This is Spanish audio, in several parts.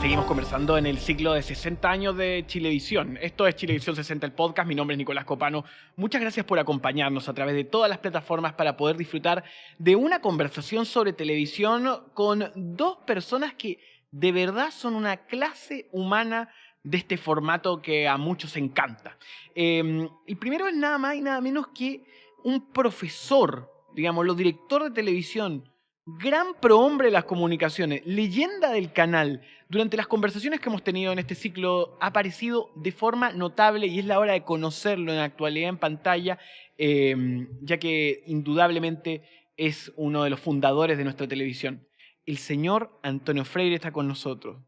Seguimos conversando en el ciclo de 60 años de Chilevisión. Esto es Chilevisión 60, el podcast. Mi nombre es Nicolás Copano. Muchas gracias por acompañarnos a través de todas las plataformas para poder disfrutar de una conversación sobre televisión con dos personas que de verdad son una clase humana de este formato que a muchos encanta. El primero es nada más y nada menos que un profesor, digámoslo, director de televisión, gran prohombre de las comunicaciones, leyenda del canal. Durante las conversaciones que hemos tenido en este ciclo ha aparecido de forma notable y es la hora de conocerlo en la actualidad en pantalla, ya que indudablemente es uno de los fundadores de nuestra televisión. El señor Antonio Freire está con nosotros.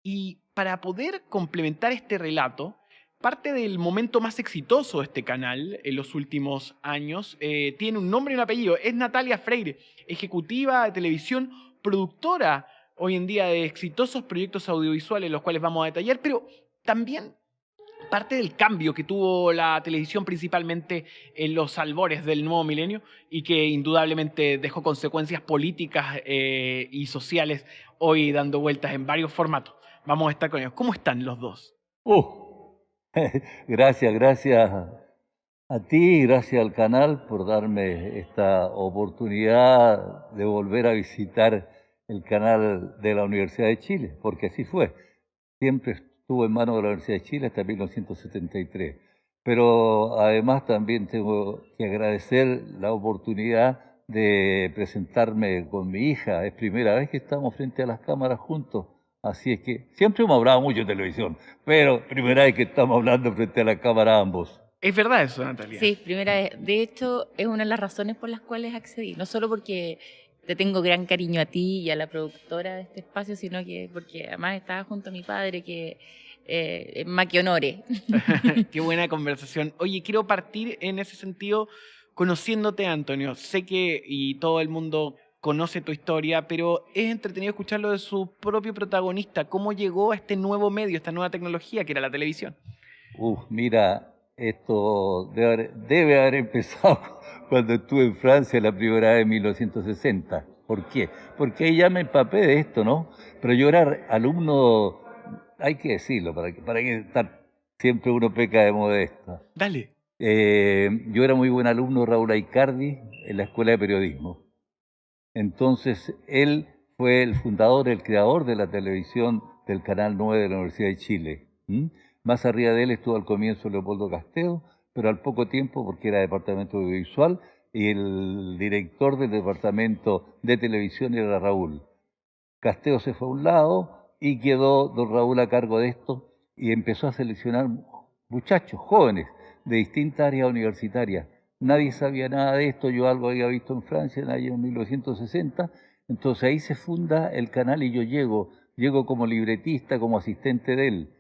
Y para poder complementar este relato, parte del momento más exitoso de este canal en los últimos años tiene un nombre y un apellido. Es Natalia Freire, ejecutiva de televisión, productora hoy en día de exitosos proyectos audiovisuales, los cuales vamos a detallar, pero también parte del cambio que tuvo la televisión principalmente en los albores del nuevo milenio y que indudablemente dejó consecuencias políticas y sociales hoy dando vueltas en varios formatos. Vamos a estar con ellos. ¿Cómo están los dos? Uh, gracias a ti, gracias al canal por darme esta oportunidad de volver a visitar el canal de la Universidad de Chile, porque así fue. Siempre estuvo en manos de la Universidad de Chile hasta 1973. Pero además también tengo que agradecer la oportunidad de presentarme con mi hija. Es primera vez que estamos frente a las cámaras juntos. Así es que siempre hemos hablado mucho de televisión, pero primera vez que estamos hablando frente a la cámara ambos. ¿Es verdad eso, Natalia? Sí, primera vez. De hecho, es una de las razones por las cuales accedí. No solo porque te tengo gran cariño a ti y a la productora de este espacio, sino que porque además estaba junto a mi padre, que más que honore. Qué buena conversación. Oye, quiero partir en ese sentido conociéndote, Antonio. Sé que y todo el mundo conoce tu historia, pero es entretenido escucharlo de su propio protagonista. ¿Cómo llegó a este nuevo medio, esta nueva tecnología que era la televisión? Mira, esto debe haber empezado cuando estuve en Francia la primera vez en 1960. ¿Por qué? Porque ahí ya me empapé de esto, ¿no? Pero yo era alumno, hay que decirlo, para que estar, siempre uno peca de modesto. Dale. Yo era muy buen alumno de Raúl Aicardi en la Escuela de Periodismo. Entonces, él fue el fundador, el creador de la televisión del Canal 9 de la Universidad de Chile. Más arriba de él estuvo al comienzo Leopoldo Casteo, pero al poco tiempo, porque era departamento audiovisual, y el director del departamento de televisión era Raúl. Casteo se fue a un lado y quedó don Raúl a cargo de esto y empezó a seleccionar muchachos jóvenes de distintas áreas universitarias. Nadie sabía nada de esto, yo algo había visto en Francia en el año 1960, entonces ahí se funda el canal y yo llego como libretista, como asistente de él.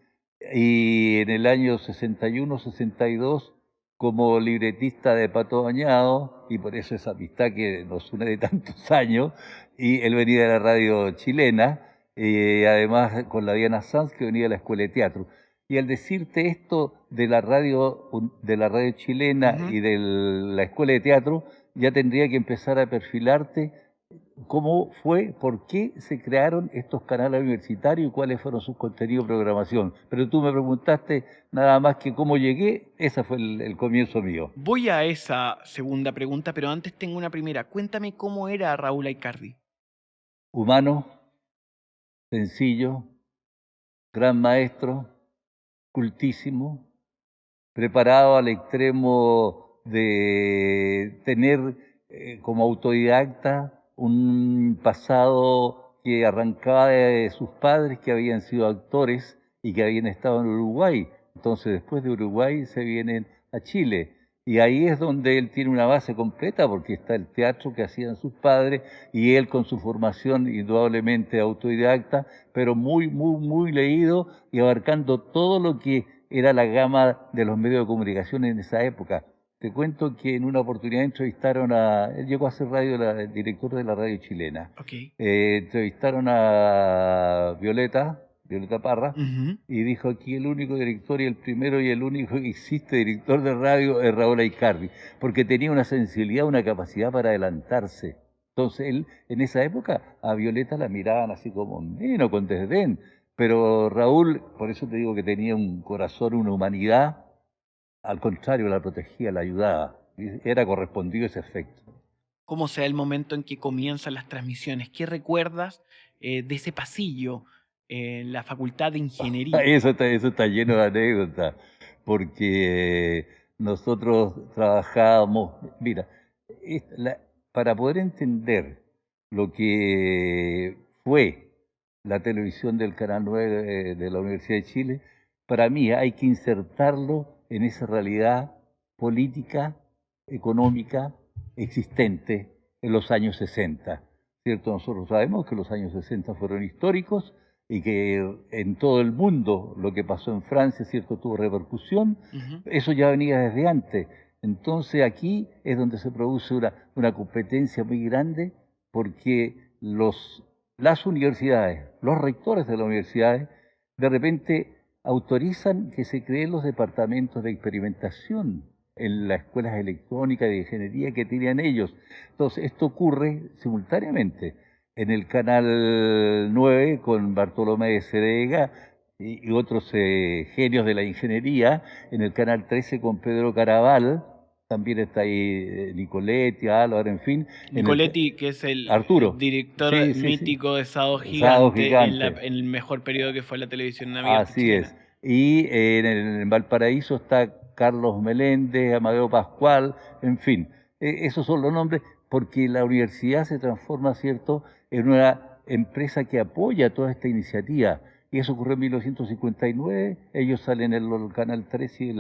Y en el año 61, 62, como libretista de Pato Bañado, y por eso esa amistad que nos une de tantos años, y él venía de la radio chilena, además con la Diana Sanz, que venía de la Escuela de Teatro. Y al decirte esto de la radio chilena Ujú. y de la Escuela de Teatro, ya tendría que empezar a perfilarte cómo fue, por qué se crearon estos canales universitarios y cuáles fueron sus contenidos de programación. Pero tú me preguntaste nada más que cómo llegué, ese fue el comienzo mío. Voy a esa segunda pregunta, pero antes tengo una primera. Cuéntame cómo era Raúl Aicardi. Humano, sencillo, gran maestro, cultísimo, preparado al extremo de tener como autodidacta un pasado que arrancaba de sus padres que habían sido actores y que habían estado en Uruguay. Entonces después de Uruguay se vienen a Chile. Y ahí es donde él tiene una base completa porque está el teatro que hacían sus padres y él con su formación indudablemente autodidacta, pero muy leído y abarcando todo lo que era la gama de los medios de comunicación en esa época. Te cuento que en una oportunidad entrevistaron él llegó a ser el director de la radio chilena. Ok. Entrevistaron a Violeta Parra, Ujú. y dijo aquí el único director y el primero y el único que existe director de radio es Raúl Aicardi, porque tenía una sensibilidad, una capacidad para adelantarse. Entonces él, en esa época, a Violeta la miraban así como menos, con desdén. Pero Raúl, por eso te digo que tenía un corazón, una humanidad, al contrario, la protegía, la ayudaba. Y era correspondido ese efecto. ¿Cómo se da el momento en que comienzan las transmisiones? ¿Qué recuerdas de ese pasillo en la Facultad de Ingeniería? Eso está lleno de anécdotas, porque nosotros trabajábamos, mira, para poder entender lo que fue la televisión del Canal 9 de la Universidad de Chile, para mí hay que insertarlo en esa realidad política, económica, existente en los años 60. ¿Cierto? Nosotros sabemos que los años 60 fueron históricos y que en todo el mundo lo que pasó en Francia, ¿cierto?, tuvo repercusión. Ujú. Eso ya venía desde antes. Entonces aquí es donde se produce una competencia muy grande porque las universidades, los rectores de las universidades, de repente autorizan que se creen los departamentos de experimentación en las escuelas electrónicas de ingeniería que tenían ellos. Entonces, esto ocurre simultáneamente en el Canal 9 con Bartolomé de Cerdega y otros genios de la ingeniería, en el Canal 13 con Pedro Caraval, también está ahí Nicoletti, Álvaro, en fin. Nicoletti, que es el Arturo, director sí, sí, sí. mítico de Sábado Sábado Gigante Gigante, en el mejor periodo que fue la televisión abierta así chilena. es. Y en Valparaíso está Carlos Meléndez, Amadeo Pascual, en fin. Esos son los nombres porque la universidad se transforma, ¿cierto?, en una empresa que apoya toda esta iniciativa. Y eso ocurrió en 1959, ellos salen en el Canal 3 y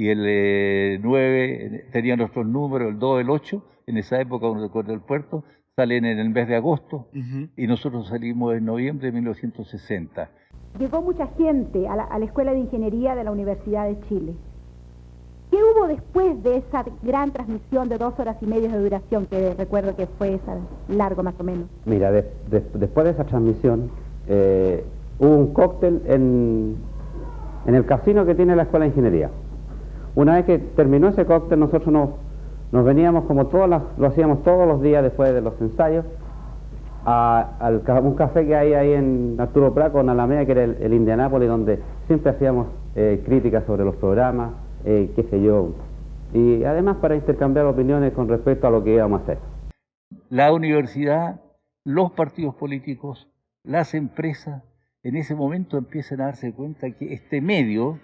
el 9, tenían nuestros números, el 2, el 8, en esa época con el puerto, salen en el mes de agosto, Ujú. y nosotros salimos en noviembre de 1960. Llegó mucha gente a la Escuela de Ingeniería de la Universidad de Chile. ¿Qué hubo después de esa gran transmisión de 2 horas y media de duración, que recuerdo que fue largo más o menos? Mira, después de esa transmisión hubo un cóctel en el casino que tiene la Escuela de Ingeniería. Una vez que terminó ese cóctel, nosotros nos veníamos como lo hacíamos todos los días después de los ensayos, un café que hay ahí en Arturo Prat con Alameda, que era el Indianápolis, donde siempre hacíamos críticas sobre los programas, qué sé yo, y además para intercambiar opiniones con respecto a lo que íbamos a hacer. La universidad, los partidos políticos, las empresas, en ese momento empiezan a darse cuenta que este medio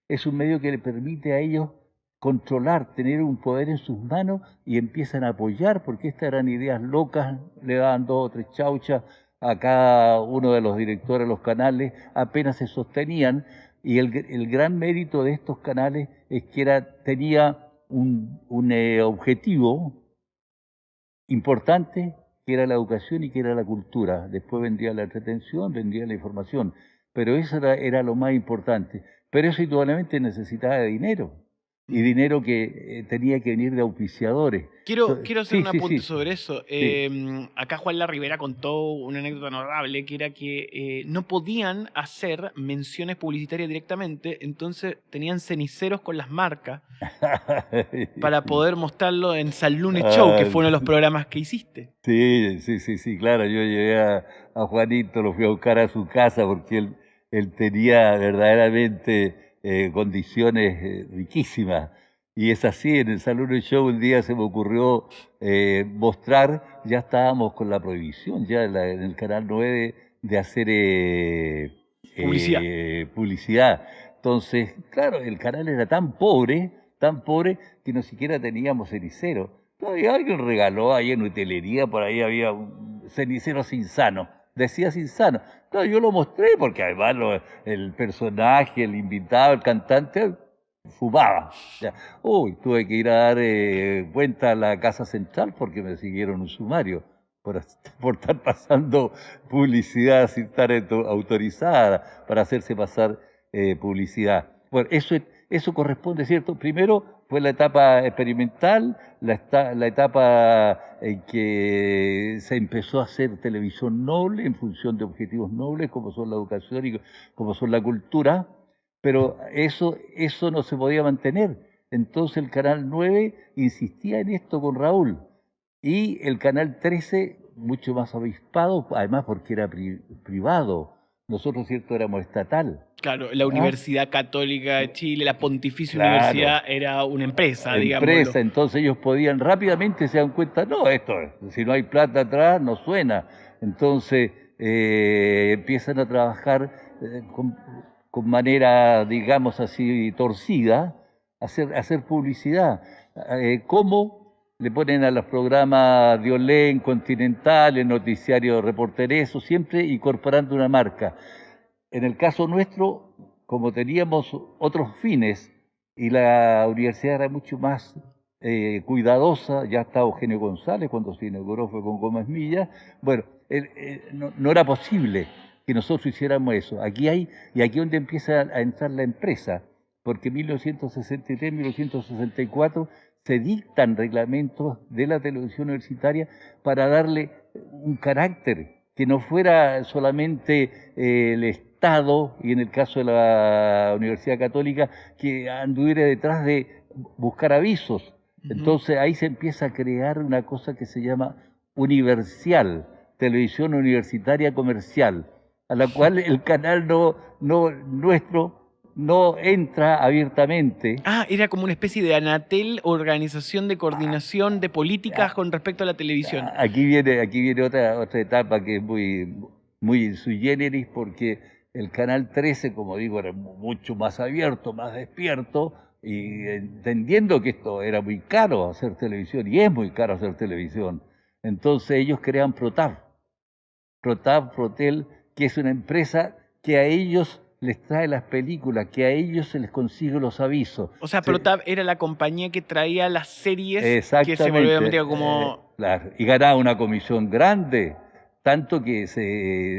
es un medio que le permite a ellos controlar, tener un poder en sus manos, y empiezan a apoyar, porque estas eran ideas locas, le daban 2 o 3 chauchas a cada uno de los directores de los canales, apenas se sostenían, y el gran mérito de estos canales es que tenía un objetivo importante, que era la educación y que era la cultura. Después vendría la entretención, vendría la información, pero eso era lo más importante. Pero eso indudablemente necesitaba de dinero, y dinero que tenía que venir de auspiciadores. Quiero hacer Sí, un sí, apunte sí, sobre eso. sí. Acá Juan La Rivera contó una anécdota notable, que era que no podían hacer menciones publicitarias directamente, entonces tenían ceniceros con las marcas para poder mostrarlo en San Lunes Show, que fue uno de los programas que hiciste. Sí, claro, yo llegué a Juanito, lo fui a buscar a su casa porque él tenía verdaderamente condiciones riquísimas. Y es así, en el Salón del Show un día se me ocurrió mostrar, ya estábamos con la prohibición, ya en el Canal 9, de hacer Publicidad. publicidad. Entonces, claro, el canal era tan pobre, que no siquiera teníamos cenicero. Todavía alguien regaló ahí en utilería, por ahí había un cenicero Cinzano, decía Cinzano. No, yo lo mostré porque además el personaje, el invitado, el cantante, fumaba. Ya. Uy, tuve que ir a dar cuenta a la Casa Central porque me siguieron un sumario por estar pasando publicidad sin estar autorizada para hacerse pasar publicidad. Bueno, eso corresponde, ¿cierto? Primero fue la etapa experimental, la etapa en que se empezó a hacer televisión noble en función de objetivos nobles como son la educación y como son la cultura, pero eso no se podía mantener. Entonces el Canal 9 insistía en esto con Raúl, y el Canal 13 mucho más avispado, además porque era privado. Nosotros, cierto, éramos estatal. Claro, la Universidad Católica de Chile, la Pontificia Claro. Universidad era una empresa, digámoslo. Empresa, entonces ellos podían rápidamente se dan cuenta, no, si no hay plata atrás, no suena. Entonces empiezan a trabajar con manera, digamos así, torcida, hacer publicidad. ¿Cómo? Le ponen a los programas de Olé, Continental, el noticiario Reportereso, siempre incorporando una marca. En el caso nuestro, como teníamos otros fines y la universidad era mucho más cuidadosa, ya estaba Eugenio González cuando se inauguró, fue con Gómez Milla, bueno, no era posible que nosotros hiciéramos eso. Y aquí es donde empieza a entrar la empresa, porque en 1963, 1964 se dictan reglamentos de la televisión universitaria para darle un carácter que no fuera solamente el Estado, y en el caso de la Universidad Católica, que anduviera detrás de buscar avisos. Entonces ahí se empieza a crear una cosa que se llama Universal, Televisión Universitaria Comercial, a la cual el canal nuestro no entra abiertamente. Ah, era como una especie de Anatel, organización de coordinación de políticas con respecto a la televisión. Aquí viene otra etapa que es muy sui generis, porque el Canal 13, como digo, era mucho más abierto, más despierto, y entendiendo que esto era muy caro hacer televisión, y es muy caro hacer televisión, entonces ellos crean Protel, que es una empresa que a ellos les trae las películas, que a ellos se les consigue los avisos. O sea, Protab era la compañía que traía las series que se Exactamente. volvían como... Claro, y ganaba una comisión grande, tanto que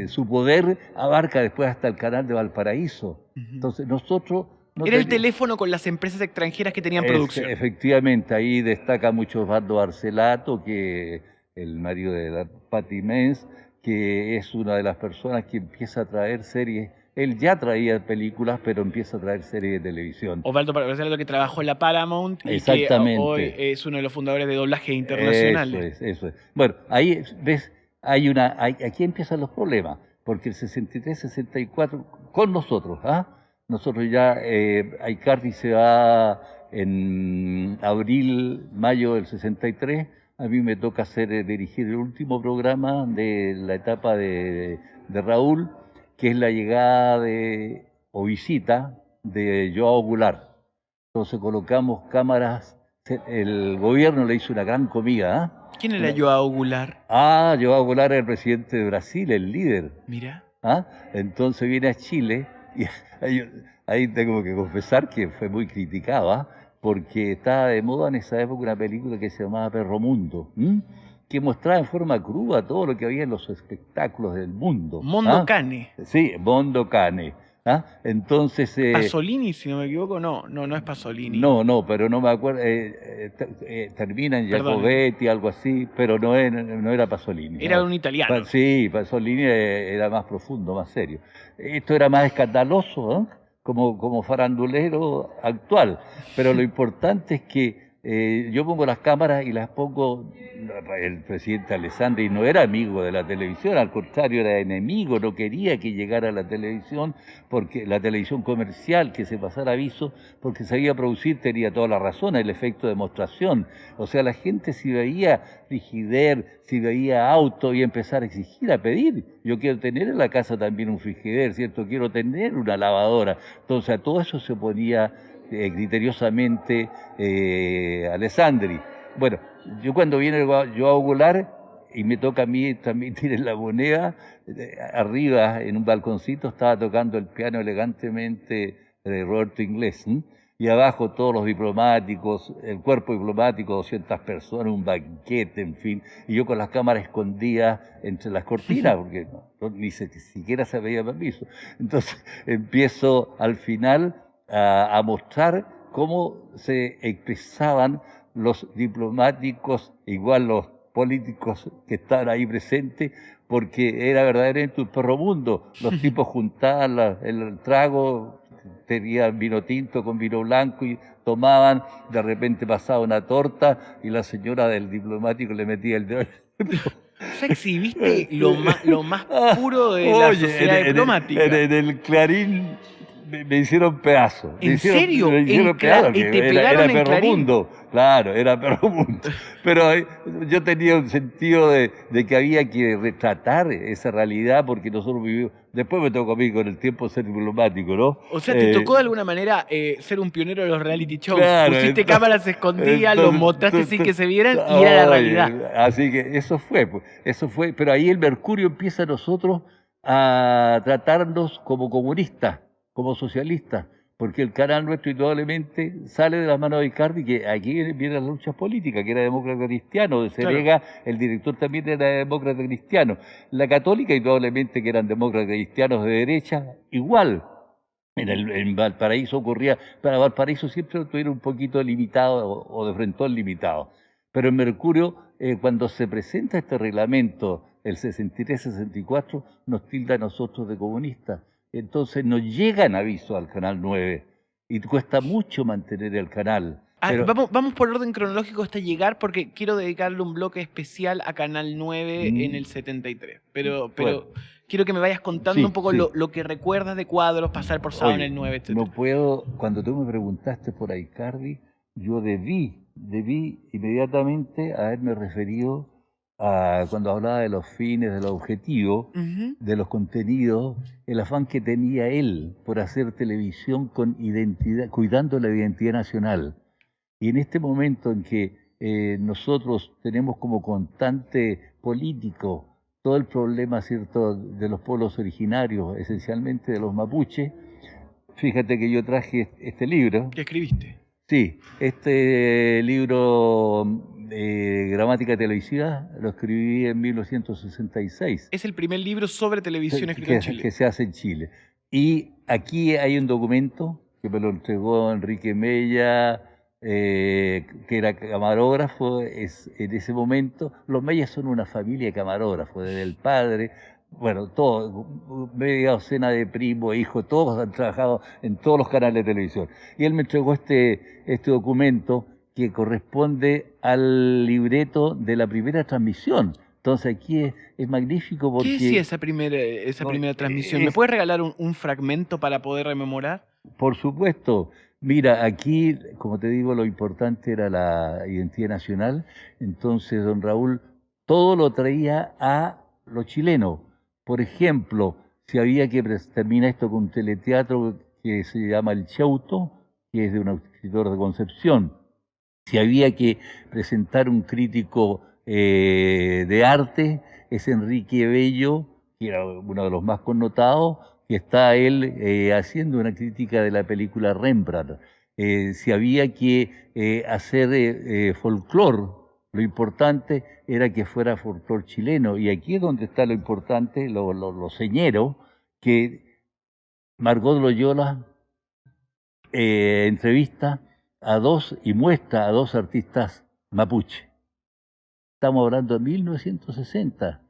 su poder abarca después hasta el canal de Valparaíso. Entonces nosotros... Era el teléfono con las empresas extranjeras que tenían producción. Efectivamente, ahí destaca mucho Osvaldo Barcelato, que el marido de la Patti Mens, que es una de las personas que empieza a traer series. Él ya traía películas, pero empieza a traer series de televisión. Osvaldo Barcelato, que trabajó en la Paramount y Exactamente. que hoy es uno de los fundadores de Doblaje Internacional. Eso es. Bueno, ahí ves, aquí empiezan los problemas, porque el 63, 64, con nosotros, nosotros ya, Aicardi se va en abril, mayo del 63, a mí me toca dirigir el último programa de la etapa de Raúl, que es la llegada o visita de Joao Goulart. Entonces colocamos cámaras, el gobierno le hizo una gran comida. ¿Quién era Joao Goulart? Joao Goulart era el presidente de Brasil, el líder. Mira. Entonces viene a Chile y ahí tengo que confesar que fue muy criticado, porque estaba de moda en esa época una película que se llamaba Perro Mundo, que mostraba en forma cruda todo lo que había en los espectáculos del mundo. Mondo Cane. Sí, Mondo Cane. Entonces... Pasolini, si no me equivoco, no es Pasolini. No, pero no me acuerdo, termina en Giacobetti, algo así, pero no era Pasolini. Era un italiano. Sí, Pasolini era más profundo, más serio. Esto era más escandaloso, como farandulero actual, pero lo importante es que yo pongo las cámaras y las pongo, el presidente Alessandri no era amigo de la televisión, al contrario, era enemigo, no quería que llegara a la televisión, porque la televisión comercial, que se pasara aviso, porque sabía producir, tenía toda la razón, el efecto de demostración. O sea, la gente si veía frigider, si veía auto, iba a empezar a exigir, a pedir. Yo quiero tener en la casa también un frigider, ¿cierto? Quiero tener una lavadora. Entonces, a todo eso se oponía criteriosamente Alessandri. Bueno, yo cuando viene Joao Goulart y me toca a mí también tirar la moneda, arriba en un balconcito estaba tocando el piano elegantemente de Roberto Inglés, y abajo todos los diplomáticos, el cuerpo diplomático, 200 personas, un banquete, en fin, y yo con las cámaras escondidas entre las cortinas, porque ni siquiera se pedía permiso. Entonces empiezo al final a mostrar cómo se expresaban los diplomáticos, igual los políticos que estaban ahí presentes, porque era verdaderamente un perro mundo. Los tipos juntaban el trago, tenían vino tinto con vino blanco y tomaban, de repente pasaba una torta y la señora del diplomático le metía el dedo. O sea, exhibiste lo más puro de la sociedad diplomática. En el Clarín me hicieron pedazo. ¿En serio? Me hicieron pedazo, ¿Y te que pegaron era en Clarín? Perromundo. Claro, era Perromundo. Pero yo tenía un sentido de que había que retratar esa realidad porque nosotros vivimos. Después me tocó a mí con el tiempo ser diplomático, ¿no? O sea, te tocó de alguna manera ser un pionero de los reality shows. Claro, Pusiste cámaras escondidas, los mostraste sin que se vieran y era la realidad. Así que eso fue, pero ahí el Mercurio empieza a nosotros a tratarnos como comunistas, como socialistas, porque el canal nuestro indudablemente sale de las manos de Icardi, que aquí viene las luchas políticas, que era demócrata cristiano, de Serega, claro. El director también era demócrata cristiano. La Católica indudablemente que eran demócratas cristianos de derecha, igual. En Valparaíso ocurría, para Valparaíso siempre lo tuvieron un poquito limitado o de frentón limitado. Pero en Mercurio, cuando se presenta este reglamento, el 63-64, nos tilda a nosotros de comunistas. Entonces nos llegan avisos al Canal 9 y cuesta mucho mantener el canal. Pero Vamos por orden cronológico hasta llegar, porque quiero dedicarle un bloque especial a Canal 9 en el 73. Pero bueno, quiero que me vayas contando un poco lo que recuerdas de Cuadros, pasar por Sábado en el 9, etc. No puedo, cuando tú me preguntaste por Icardi, yo debí inmediatamente haberme referido a cuando hablaba de los fines, de los objetivos, de los contenidos, el afán que tenía él por hacer televisión con identidad, cuidando la identidad nacional. Y en este momento en que nosotros tenemos como constante político todo el problema, ¿cierto?, de los pueblos originarios, esencialmente de los mapuches, fíjate que yo traje este libro. ¿Qué escribiste? Sí, este libro Gramática Televisiva lo escribí en 1966. Es el primer libro sobre televisión escrito en Chile. Que se hace en Chile. Y aquí hay un documento que me lo entregó Enrique Mella, que era camarógrafo en ese momento. Los Mellas son una familia de camarógrafos, desde el padre, bueno, todo, media docena de primos, hijos, todos han trabajado en todos los canales de televisión. Y él me entregó este documento que corresponde al libreto de la primera transmisión. Entonces aquí es magnífico porque... ¿Qué decía esa primera transmisión? ¿Me puedes regalar un fragmento para poder rememorar? Por supuesto. Mira, aquí, como te digo, lo importante era la identidad nacional. Entonces, don Raúl todo lo traía a lo chileno. Por ejemplo, si había que terminar esto con un teleteatro que se llama El Chauto, que es de un escritor de Concepción. Si había que presentar un crítico de arte, es Enrique Bello, que era uno de los más connotados, que está él haciendo una crítica de la película Rembrandt. Si había que hacer folclore, lo importante era que fuera folclore chileno. Y aquí es donde está lo importante, lo señero, que Margot Loyola entrevista a y muestra a dos artistas mapuche. Estamos hablando de 1960.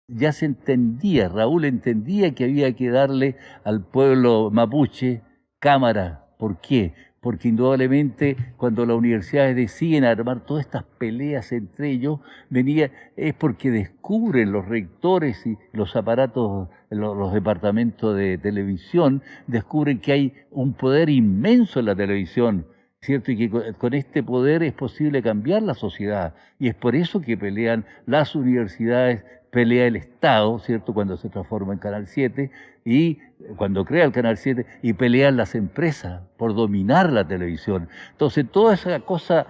Ya se entendía, Raúl entendía que había que darle al pueblo mapuche cámara. ¿Por qué? Porque indudablemente cuando las universidades deciden armar todas estas peleas entre ellos, es porque descubren los rectores y los aparatos, los departamentos de televisión, descubren que hay un poder inmenso en la televisión, ¿cierto? Y que con este poder es posible cambiar la sociedad. Y es por eso que pelean las universidades, pelea el Estado, ¿cierto?, cuando se transforma en Canal 7, y cuando crea el Canal 7, y pelean las empresas por dominar la televisión. Entonces, toda esa cosa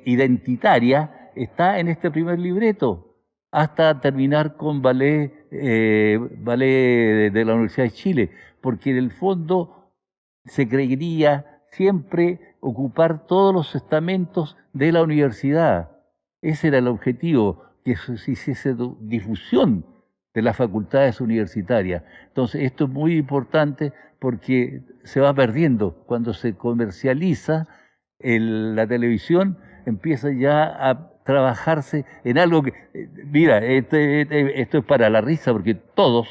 identitaria está en este primer libreto, hasta terminar con ballet de la Universidad de Chile, porque en el fondo se creería siempre ocupar todos los estamentos de la universidad. Ese era el objetivo, que se hiciese difusión de las facultades universitarias. Entonces, esto es muy importante porque se va perdiendo. Cuando se comercializa la televisión, empieza ya a trabajarse en algo que... Mira, esto es para la risa, porque todos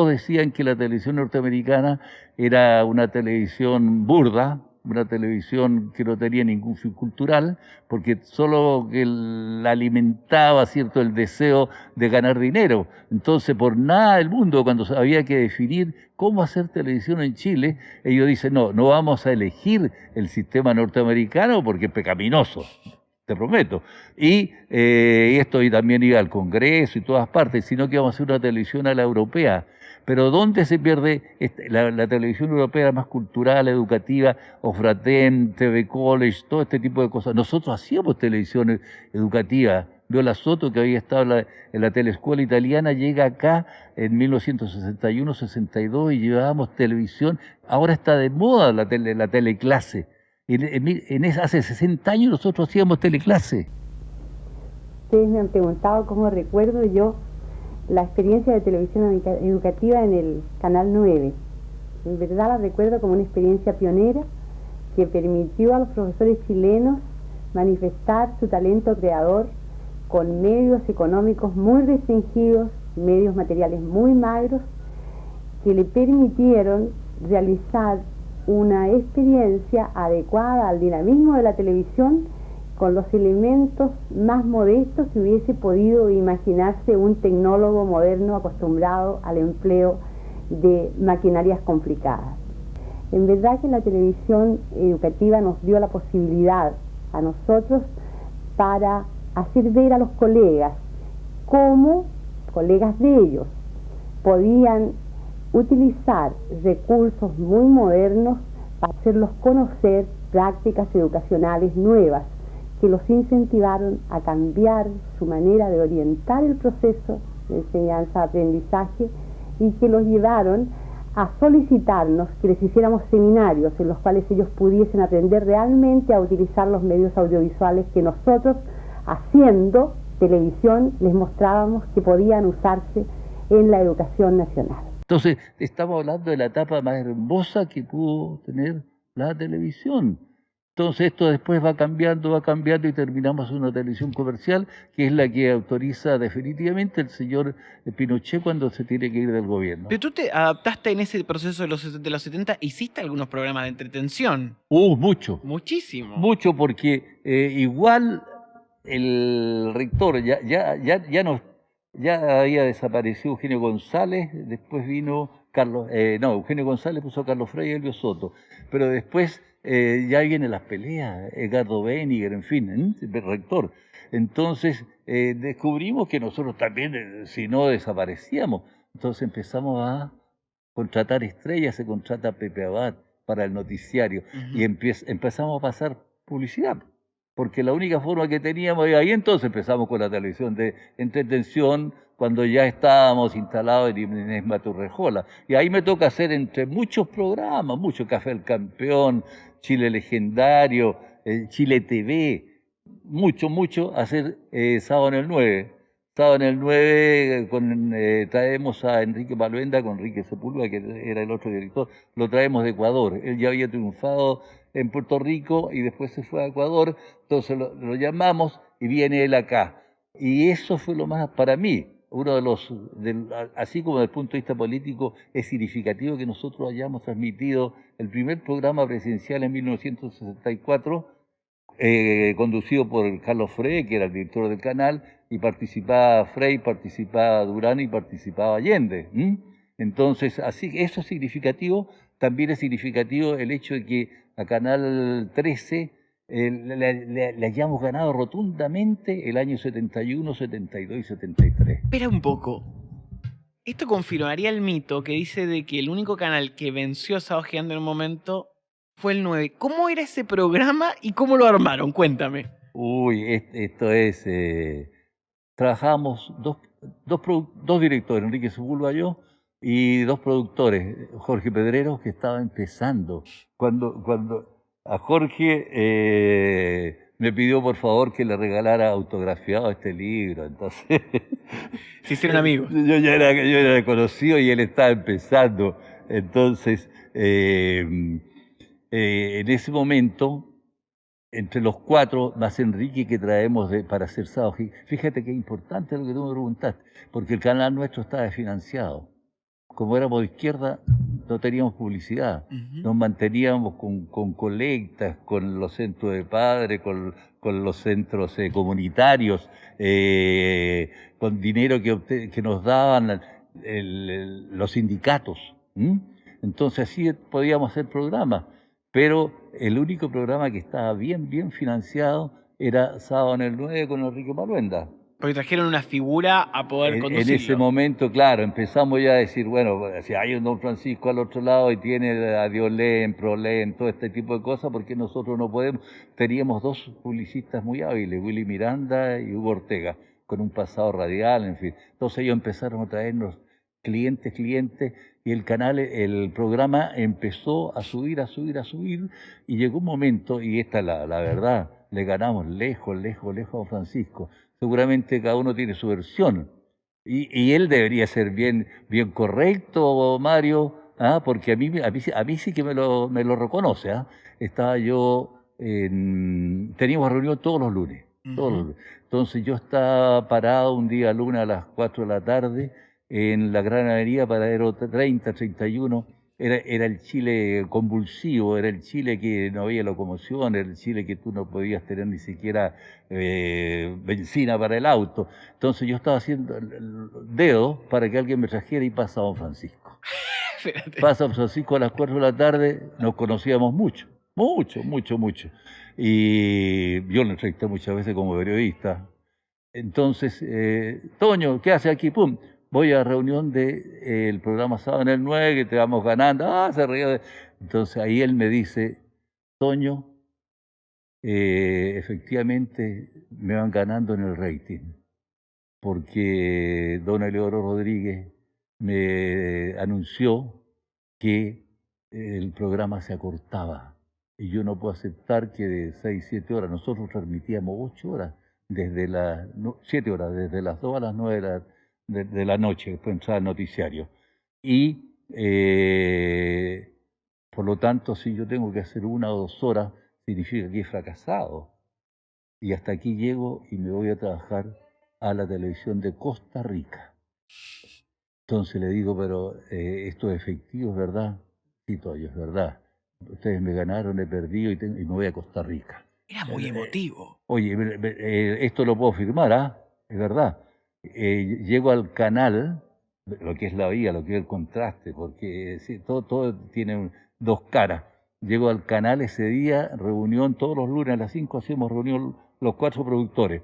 decían que la televisión norteamericana era una televisión burda, una televisión que no tenía ningún fin cultural, porque solo que la alimentaba, ¿cierto?, el deseo de ganar dinero. Entonces, por nada del mundo, cuando había que definir cómo hacer televisión en Chile, ellos dicen, no, no vamos a elegir el sistema norteamericano porque es pecaminoso, te prometo. Y esto también iba al Congreso y todas partes, sino que vamos a hacer una televisión a la europea. Pero ¿dónde se pierde la televisión europea más cultural, educativa, Ofraten, TV College, todo este tipo de cosas? Nosotros hacíamos televisión educativa. Viola Soto, que había estado en la teleescuela italiana, llega acá en 1961-62 y llevábamos televisión. Ahora está de moda la teleclase. Hace 60 años nosotros hacíamos teleclase. Ustedes me han preguntado cómo recuerdo yo la experiencia de televisión educativa en el Canal 9. En verdad la recuerdo como una experiencia pionera que permitió a los profesores chilenos manifestar su talento creador con medios económicos muy restringidos, medios materiales muy magros, que le permitieron realizar una experiencia adecuada al dinamismo de la televisión con los elementos más modestos que hubiese podido imaginarse un tecnólogo moderno acostumbrado al empleo de maquinarias complicadas. En verdad que la televisión educativa nos dio la posibilidad a nosotros para hacer ver a los colegas cómo colegas de ellos podían utilizar recursos muy modernos para hacerlos conocer prácticas educacionales nuevas que los incentivaron a cambiar su manera de orientar el proceso de enseñanza-aprendizaje y que los llevaron a solicitarnos que les hiciéramos seminarios en los cuales ellos pudiesen aprender realmente a utilizar los medios audiovisuales que nosotros, haciendo televisión, les mostrábamos que podían usarse en la educación nacional. Entonces, estamos hablando de la etapa más hermosa que pudo tener la televisión. Entonces, esto después va cambiando y terminamos una televisión comercial, que es la que autoriza definitivamente el señor Pinochet cuando se tiene que ir del gobierno. Pero tú te adaptaste en ese proceso de los 70, ¿hiciste algunos programas de entretención? Mucho. Muchísimo. Mucho, porque igual el rector ya había desaparecido Eugenio González, después vino Eugenio González puso a Carlos Frei y Elvio Soto, pero después ya vienen las peleas, Edgardo Beniger, en fin, el rector. Entonces descubrimos que nosotros también, si no desaparecíamos, entonces empezamos a contratar estrellas, se contrata a Pepe Abad para el noticiario, y empezamos a pasar publicidad. Porque la única forma que teníamos era ahí, entonces empezamos con la televisión de entretención, cuando ya estábamos instalados en Inés Maturrejola. Y ahí me toca hacer entre muchos programas, mucho Café El Campeón, Chile Legendario, Chile TV, mucho, hacer Sábado en el 9. Sábado en el 9 traemos a Enrique Paluenda con Enrique Sepúlveda, que era el otro director, lo traemos de Ecuador. Él ya había triunfado en Puerto Rico y después se fue a Ecuador, entonces lo llamamos y viene él acá. Y eso fue lo más, para mí, uno de los, así como desde el punto de vista político, es significativo que nosotros hayamos transmitido el primer programa presidencial en 1964, conducido por Carlos Frey, que era el director del canal, y participaba Frey, participaba Durán y participaba Allende. Entonces, así eso es significativo. También es significativo el hecho de que a Canal 13 le hayamos ganado rotundamente el año 71, 72 y 73. Espera un poco. Esto confirmaría el mito que dice de que el único canal que venció a Sábado Gigante en un momento fue el 9. ¿Cómo era ese programa y cómo lo armaron? Cuéntame. Uy, esto es... trabajamos dos directores, Enrique Sepúlveda, yo, y dos productores, Jorge Pedreros, que estaba empezando. Cuando a Jorge me pidió por favor que le regalara autografiado este libro, entonces... Se hicieron amigos. Yo ya era conocido y él estaba empezando. Entonces, en ese momento, entre los cuatro, más Enrique, que traemos para hacer Sábado Gigante. Fíjate qué importante lo que tú me preguntaste, porque el canal nuestro está desfinanciado. como éramos de izquierda, no teníamos publicidad. Nos manteníamos con colectas, con los centros de padres, con los centros comunitarios, con dinero que nos daban los sindicatos. Entonces así podíamos hacer programas, pero el único programa que estaba bien financiado era Sábado en el 9 con Enrique Maluenda. Porque trajeron una figura a poder conducirlo. En ese momento, claro, empezamos ya a decir, bueno, si hay un Don Francisco al otro lado y tiene a Diolén, Prolén, todo este tipo de cosas, porque nosotros no podemos. Teníamos dos publicistas muy hábiles, Willy Miranda y Hugo Ortega, con un pasado radial, en fin. Entonces ellos empezaron a traernos clientes, y el programa empezó a subir, y llegó un momento, y esta es la verdad, le ganamos lejos a Don Francisco. Seguramente cada uno tiene su versión, y él debería ser bien correcto, Mario, porque a mí sí que me lo reconoce. Estaba yo, teníamos reunión todos los lunes, Entonces yo estaba parado un día lunes a las 4 de la tarde, en la Gran Avenida Paradero 30, 31, era el Chile convulsivo, era el Chile que no había locomoción, era el Chile que tú no podías tener ni siquiera benzina para el auto. Entonces yo estaba haciendo el dedo para que alguien me trajera y pasa a Don Francisco. Pasa a Don Francisco a las 4 de la tarde, nos conocíamos mucho. Y yo lo entrevisté muchas veces como periodista. Entonces, Toño, ¿qué hace aquí? ¡Pum! Voy a reunión del programa Sábado en el 9, que te vamos ganando. Se ríe. Entonces ahí él me dice, Toño, efectivamente me van ganando en el rating, porque don Eleodoro Rodríguez me anunció que el programa se acortaba, y yo no puedo aceptar que de 6, 7 horas, nosotros transmitíamos 8 horas, desde las 7 horas, desde las 2 a las 9 de la noche, después entraba el noticiario. Y por lo tanto, si yo tengo que hacer 1 o 2 horas, significa que he fracasado. Y hasta aquí llego y me voy a trabajar a la televisión de Costa Rica. Entonces le digo, pero esto es efectivo, ¿es verdad? Sí, Toyo, es verdad. Ustedes me ganaron, he perdido y me voy a Costa Rica. Era muy emotivo. Oye, esto lo puedo firmar, es verdad. Llego al canal, lo que es la vía, lo que es el contraste, porque todo tiene 2 caras. Llego al canal ese día, reunión todos los lunes a las 5, hacemos reunión los 4 productores.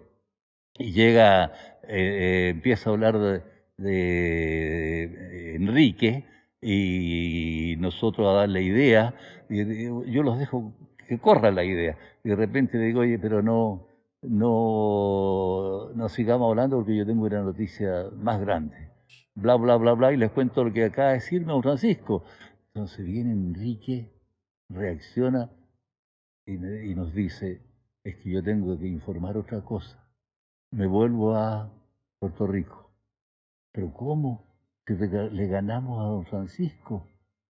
Y llega, empieza a hablar de Enrique, y nosotros a darle idea, y yo los dejo que corra la idea. Y de repente le digo, oye, pero no sigamos hablando porque yo tengo una noticia más grande. Bla, bla, bla, bla, y les cuento lo que acaba de decirme don Francisco. Entonces viene Enrique, reacciona y nos dice, es que yo tengo que informar otra cosa. Me vuelvo a Puerto Rico. ¿Pero cómo? Que le ganamos a don Francisco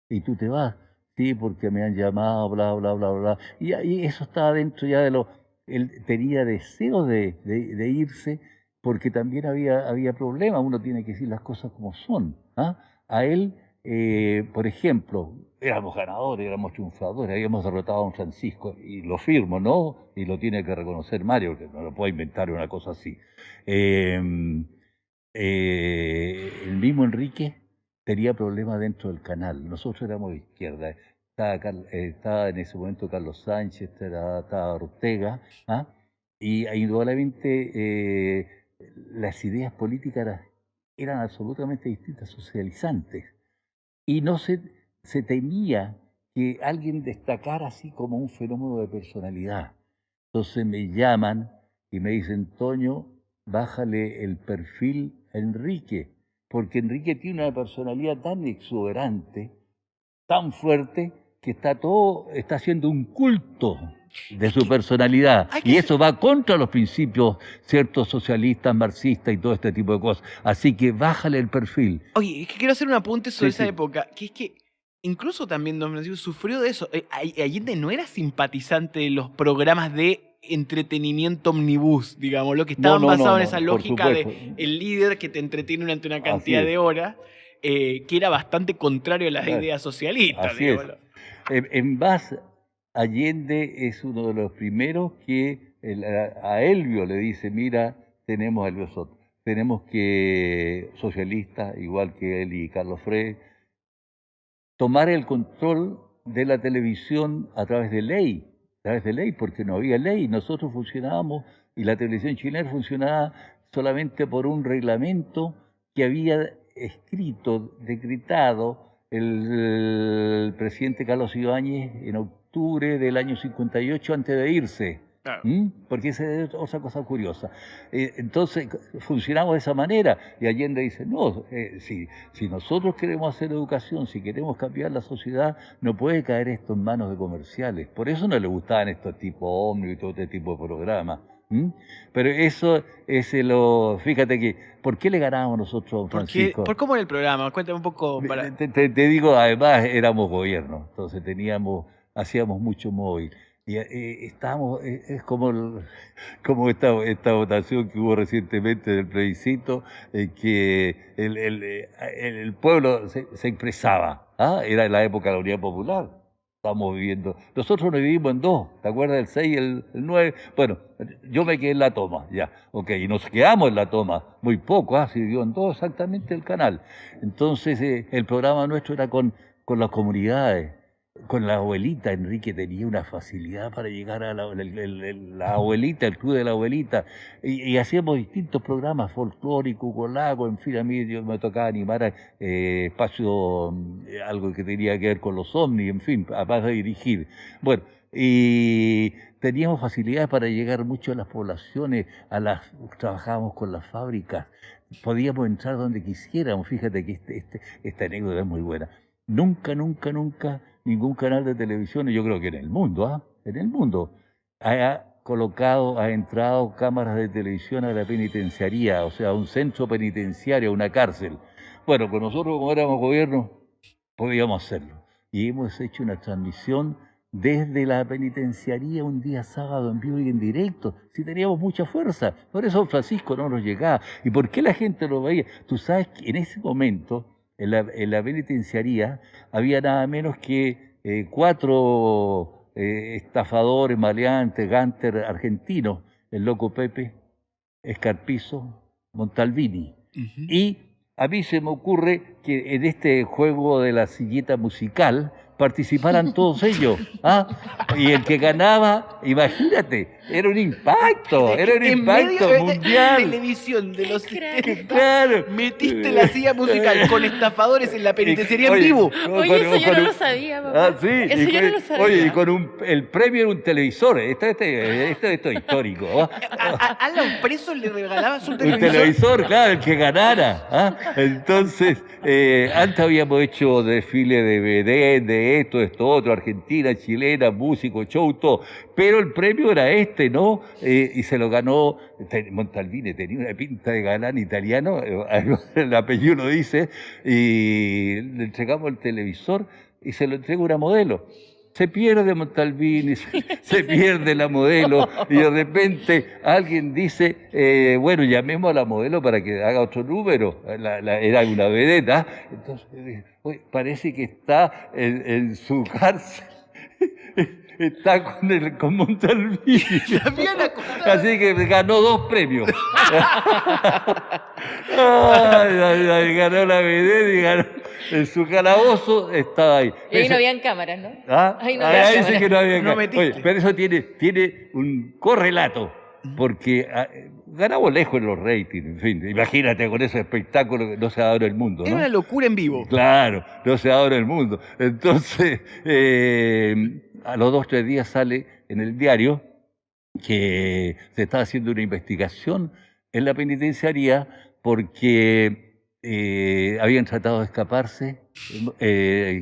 y tú te vas. Sí, porque me han llamado, bla, bla, bla, bla. Y eso estaba dentro ya de lo... Él tenía deseo de irse, porque también había problemas. Uno tiene que decir las cosas como son. A él, por ejemplo, éramos ganadores, éramos triunfadores, habíamos derrotado a don Francisco, y lo firmo, ¿no? Y lo tiene que reconocer Mario, que no lo puede inventar una cosa así. El mismo Enrique tenía problemas dentro del canal. Nosotros éramos de izquierda. Estaba en ese momento Carlos Sánchez, estaba Ortega, y indudablemente las ideas políticas eran absolutamente distintas, socializantes. Y no se temía que alguien destacara así como un fenómeno de personalidad. Entonces me llaman y me dicen, Toño, bájale el perfil a Enrique, porque Enrique tiene una personalidad tan exuberante, tan fuerte, que está haciendo un culto de su personalidad. Y eso va contra los principios, ciertos socialistas, marxistas y todo este tipo de cosas. Así que bájale el perfil. Oye, es que quiero hacer un apunte sobre esa época, que es que incluso también don Francisco sufrió de eso. Allende no era simpatizante de los programas de entretenimiento omnibus, digamos, lo que estaban basados en esa lógica de el líder que te entretiene durante una cantidad de horas. que era bastante contrario a las Claro. ideas socialistas. Así es. digámoslo. En Vaz, Allende es uno de los primeros que a Elvio le dice, mira, tenemos a Elvio Soto, tenemos que, socialistas, igual que él y Carlos Frey, tomar el control de la televisión a través de ley, porque no había ley. Nosotros funcionábamos y la televisión chilena funcionaba solamente por un reglamento que había escrito, decretado el presidente Carlos Ibáñez en octubre del año 58 antes de irse. Claro. Porque esa es otra cosa curiosa. Entonces, funcionamos de esa manera. Y Allende dice, no, si nosotros queremos hacer educación, si queremos cambiar la sociedad, no puede caer esto en manos de comerciales. Por eso no le gustaban estos tipos Omni y todo este tipo de programas. Pero eso es fíjate que, ¿por qué le ganábamos nosotros a don Francisco? ¿Por cómo era el programa? Cuéntame un poco. Te digo, además éramos gobierno, entonces hacíamos mucho móvil. Y estábamos, es como esta votación que hubo recientemente del plebiscito, que el pueblo se expresaba. Era la época de la Unidad Popular. Estábamos viviendo. Nosotros nos vivimos en dos, ¿te acuerdas? El 6 y el 9. Bueno, yo me quedé en la toma, ya. Ok, y nos quedamos en la toma. Muy poco, se vivió en dos exactamente el canal. Entonces, el programa nuestro era con las comunidades. Con la abuelita, Enrique tenía una facilidad para llegar a la abuelita, el club de la abuelita, y hacíamos distintos programas folclóricos, colago, en fin, a mí yo me tocaba animar a espacio, algo que tenía que ver con los ovnis, en fin, aparte de dirigir. Bueno, y teníamos facilidades para llegar mucho a las poblaciones, trabajábamos con las fábricas, podíamos entrar donde quisiéramos. Fíjate que esta anécdota es muy buena. Nunca ningún canal de televisión, y yo creo que en el mundo, ha entrado cámaras de televisión a la penitenciaría, o sea, a un centro penitenciario, a una cárcel. Bueno, pues nosotros, como éramos gobierno, podíamos hacerlo. Y hemos hecho una transmisión desde la penitenciaría un día sábado en vivo y en directo. Si teníamos mucha fuerza. Por eso don Francisco no nos llegaba. ¿Y por qué la gente lo veía? Tú sabes que en ese momento, en la penitenciaría, había nada menos que 4 estafadores, maleantes, gánster argentinos, el Loco Pepe, Escarpizo, Montalvini. Y a mí se me ocurre que en este juego de la silleta musical participaran todos ellos. Y el que ganaba, imagínate, era un impacto mundial. Televisión de los 70, Claro. metiste la silla musical con estafadores en la penitenciaría en vivo. Oye, eso yo no lo sabía, papá. Sí, Eso yo no lo sabía. Oye, y con el premio era un televisor. Esto es histórico. A los presos le regalabas un Un televisor. televisor, claro, el que ganara. Entonces, antes habíamos hecho desfile de BD, de esto, otro, Argentina, chilena, músico, show, todo. Pero el premio era ¿no? Y se lo ganó Montalvini, tenía una pinta de galán italiano, el apellido lo dice, y le entregamos el televisor y se lo entrega una modelo. Se pierde Montalvini, se pierde la modelo, y de repente alguien dice, bueno, llamemos a la modelo para que haga otro número. Era una vedeta. Entonces, parece que está en su cárcel. Está con Montalvini. Así que ganó 2 premios. Ganó la vedeta y ganó. En su calabozo estaba ahí. Y ahí no habían cámaras, ¿no? Ahí sí que no había No cámaras. metiste. Pero eso tiene un correlato, porque ganamos lejos en los ratings, en fin. Imagínate con ese espectáculo que no se ha dado en el mundo, Era ¿no? una locura en vivo. Claro, no se ha dado en el mundo. Entonces, a los 2 o 3 días sale en el diario que se está haciendo una investigación en la penitenciaría porque habían tratado de escaparse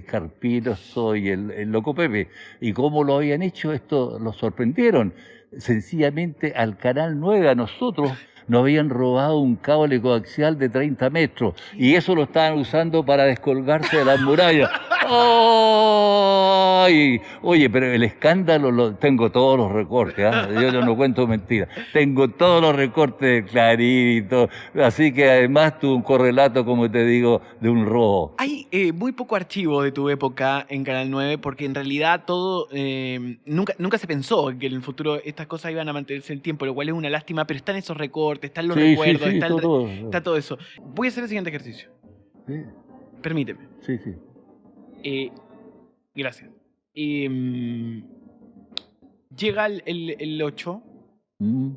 Carpinoso y el Loco Pepe. ¿Y cómo lo habían hecho? Esto los sorprendieron. Sencillamente al Canal 9, a nosotros, nos habían robado un cable coaxial de 30 metros y eso lo estaban usando para descolgarse de las murallas. ¡Ay! Oye, pero el escándalo, tengo todos los recortes, ¿ah? Yo no cuento mentiras. Tengo todos los recortes de Clarín y todo. Así que además tuve un correlato, como te digo, de un robo. Hay muy poco archivo de tu época en Canal 9 porque en realidad todo nunca se pensó que en el futuro estas cosas iban a mantenerse en el tiempo, lo cual es una lástima, pero están esos recortes, están los recuerdos, sí, está todo eso. Voy a hacer el siguiente ejercicio. Sí, Permíteme. sí. Gracias. Llega el 8, Mm.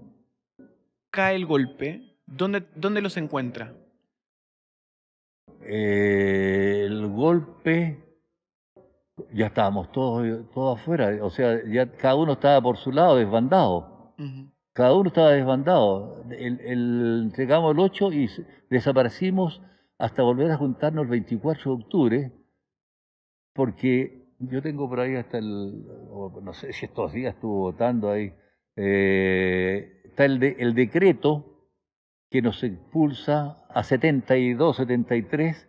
cae el golpe. ¿Dónde los encuentra? El golpe, ya estábamos todos afuera, o sea, ya cada uno estaba por su lado, desbandado. Ujú. Cada uno estaba desbandado. Entregamos el 8 y desaparecimos hasta volver a juntarnos el 24 de octubre, porque yo tengo por ahí hasta no sé si estos días estuvo votando ahí, está el decreto que nos expulsa a 72, 73,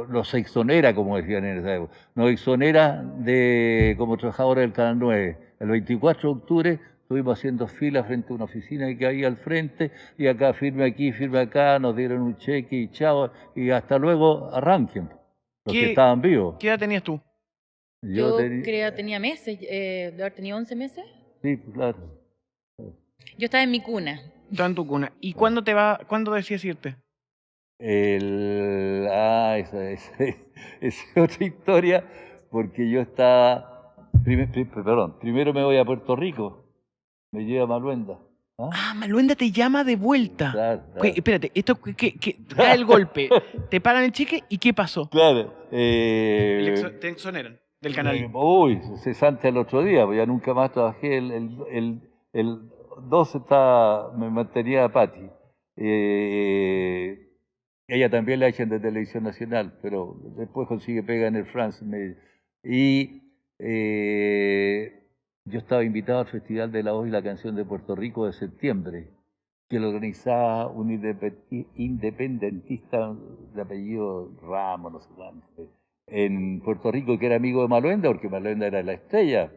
nos exonera, como decían en esa época, nos exonera como trabajadores del Canal 9. El 24 de octubre estuvimos haciendo fila frente a una oficina que había al frente, y acá, firme aquí, firme acá, nos dieron un cheque y chao, y hasta luego arranquen, los que estaban vivos. ¿Qué edad tenías tú? Yo creo tenía meses, de haber tenido 11 meses. Sí, claro. Yo estaba en mi cuna. Estaba en tu cuna. ¿Y cuándo decides irte? Esa es otra historia, porque yo estaba, primero me voy a Puerto Rico, me lleva Maluenda. Ah, Maluenda te llama de vuelta. Claro. Espérate, esto cae el golpe, te pagan el cheque y ¿qué pasó? Claro. Te exoneran del canal. Uy, cesante al otro día, pues ya nunca más trabajé. El 12 me mantenía a Patti. Ella también la echan de Televisión Nacional, pero después consigue pega en el France. Yo estaba invitado al Festival de la Voz y la Canción de Puerto Rico de septiembre, que lo organizaba un independentista de apellido Ramos, no sé cuánto, en Puerto Rico, que era amigo de Maluenda, porque Maluenda era la estrella,